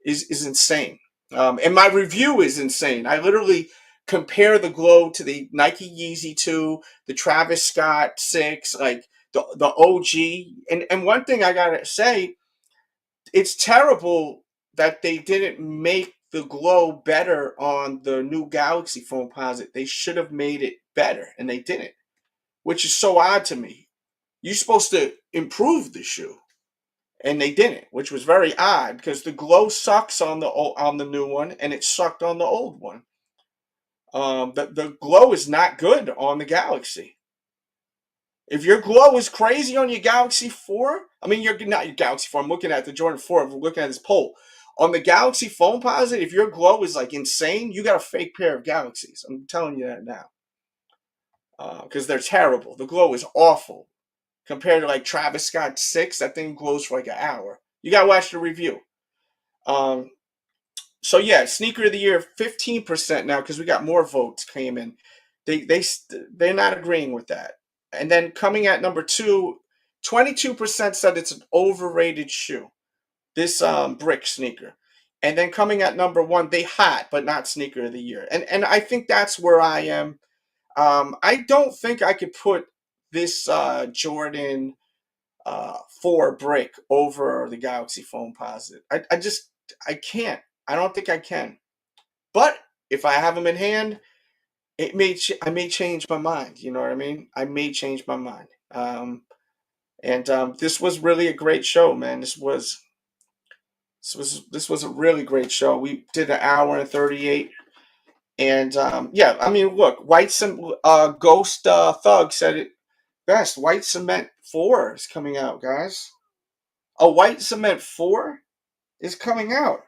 is insane. And my review is insane. I literally compare the Glow to the Nike Yeezy 2, the Travis Scott 6, like the OG. And one thing I gotta say, it's terrible that they didn't make the Glow better on the new Galaxy Foamposite. They should have made it better, and they didn't, which is so odd to me. You're supposed to improve the shoe, and they didn't, which was very odd because the Glow sucks on the new one, and it sucked on the old one. The Glow is not good on the Galaxy. If your Glow is crazy on your Galaxy 4, I mean, you're not your Galaxy 4. I'm looking at the Jordan 4. I'm looking at this poll. On the Galaxy Foamposite, if your Glow is like insane, you got a fake pair of Galaxies. I'm telling you that now. Because they're terrible. The Glow is awful. Compared to like Travis Scott 6, that thing glows for like an hour. You got to watch the review. So yeah, sneaker of the year, 15% now because we got more votes came in. They're not agreeing with that. And then coming at number 2, 22% said it's an overrated shoe. This brick sneaker. And then coming at number 1, they hot, but not sneaker of the year. And I think that's where I am. I don't think I could put this Jordan 4 brick over the Galaxy Foamposite. I can't. I don't think I can. But if I have them in hand, I may change my mind. You know what I mean? I may change my mind. This was really a great show, man. This was a really great show. We did an hour and 38. And yeah, I mean, look, Ghost Thug said it best. White Cement 4 is coming out, guys. A White Cement 4 is coming out.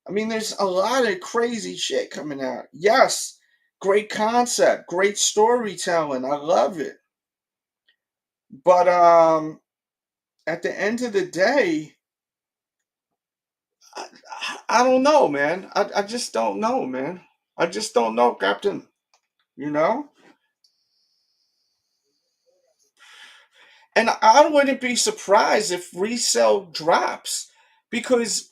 I mean, there's a lot of crazy shit coming out. Yes, great concept, great storytelling. I love it. But at the end of the day, I don't know, man. I just don't know, man. I just don't know, Captain. You know? And I wouldn't be surprised if resale drops because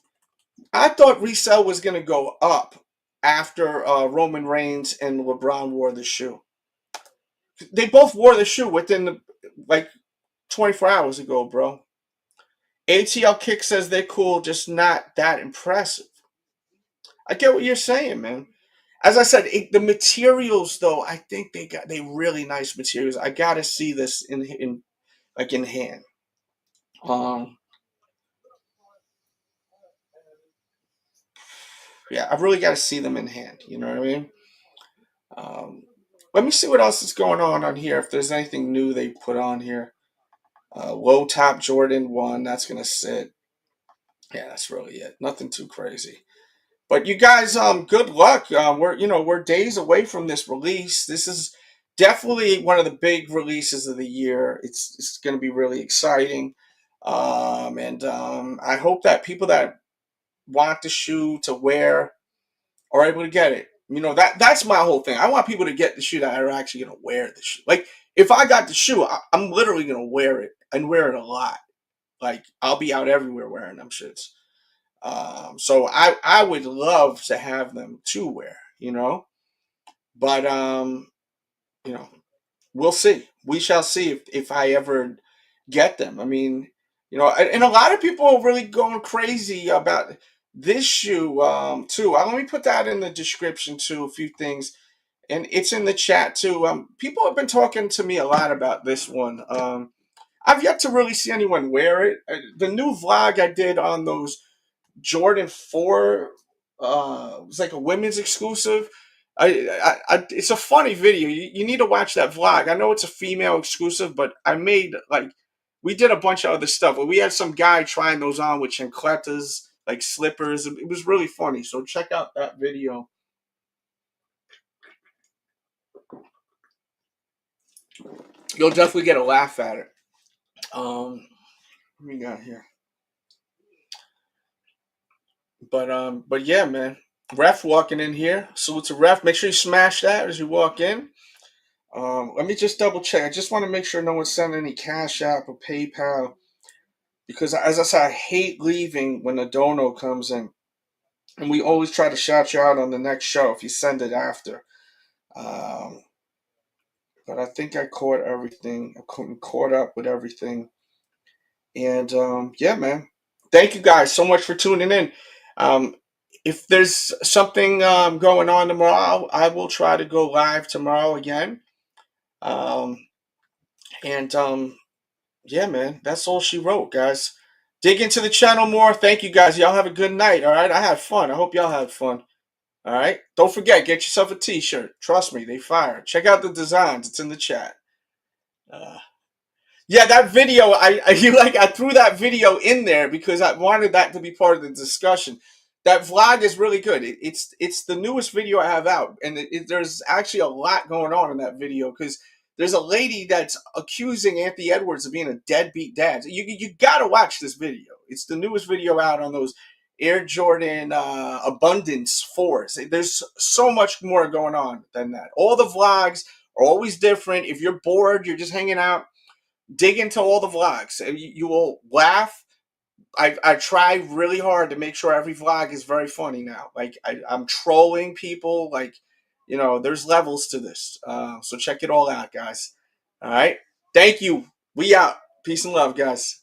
I thought resale was going to go up after Roman Reigns and LeBron wore the shoe. They both wore the shoe within like 24 hours ago, bro. ATL Kick says they're cool, just not that impressive. I get what you're saying, man. as I said, the materials though, I think they really nice materials. I gotta see this in like in hand. Um, yeah, I really got to see them in hand. You know what I mean? Um, let me see what else is going on here. If there's anything new they put on here, low top Jordan 1. That's gonna sit. Yeah, that's really it. Nothing too crazy. But you guys, good luck. We're days away from this release. This is definitely one of the big releases of the year. It's going to be really exciting, and I hope that people that want the shoe to wear are able to get it. That's my whole thing. I want people to get the shoe that are actually going to wear the shoe. Like if I got the shoe, I'm literally going to wear it and wear it a lot. Like I'll be out everywhere wearing them shits. So I would love to have them to wear, but you know, we'll see. We shall see if I ever get them. I mean, and a lot of people are really going crazy about this shoe too. Let me put that in the description too. A few things, and it's in the chat too. People have been talking to me a lot about this one. I've yet to really see anyone wear it. The new vlog I did on those Jordan 4 was like a women's exclusive. It's a funny video. You need to watch that vlog. I know it's a female exclusive, but I made we did a bunch of other stuff. But we had some guy trying those on with chancletas, like slippers. It was really funny. So check out that video. You'll definitely get a laugh at it. What we got here? But yeah, man. Ref walking in here. Salute to Ref. Make sure you smash that as you walk in. Let me just double check. I just want to make sure no one's sending any Cash App or PayPal because, as I said, I hate leaving when a dono comes in, and we always try to shout you out on the next show if you send it after. But I think I caught everything. I caught up with everything, and yeah, man. Thank you guys so much for tuning in. If there's something going on tomorrow, I will try to go live tomorrow again. And yeah, man, that's all she wrote, guys. Dig into the channel more. Thank you, guys. Y'all have a good night. All right, I had fun. I hope y'all had fun. All right, don't forget, get yourself a T-shirt. Trust me, they fire. Check out the designs. It's in the chat. Yeah, that video, I threw that video in there because I wanted that to be part of the discussion. That vlog is really good. It's the newest video I have out, and there's actually a lot going on in that video because there's a lady that's accusing Anthony Edwards of being a deadbeat dad. You gotta watch this video. It's the newest video out on those Air Jordan Abundance 4s. There's so much more going on than that. All the vlogs are always different. If you're bored, you're just hanging out, dig into all the vlogs. You will laugh. I try really hard to make sure every vlog is very funny now. Like I'm trolling people. Like, there's levels to this. So check it all out, guys. All right. Thank you. We out. Peace and love, guys.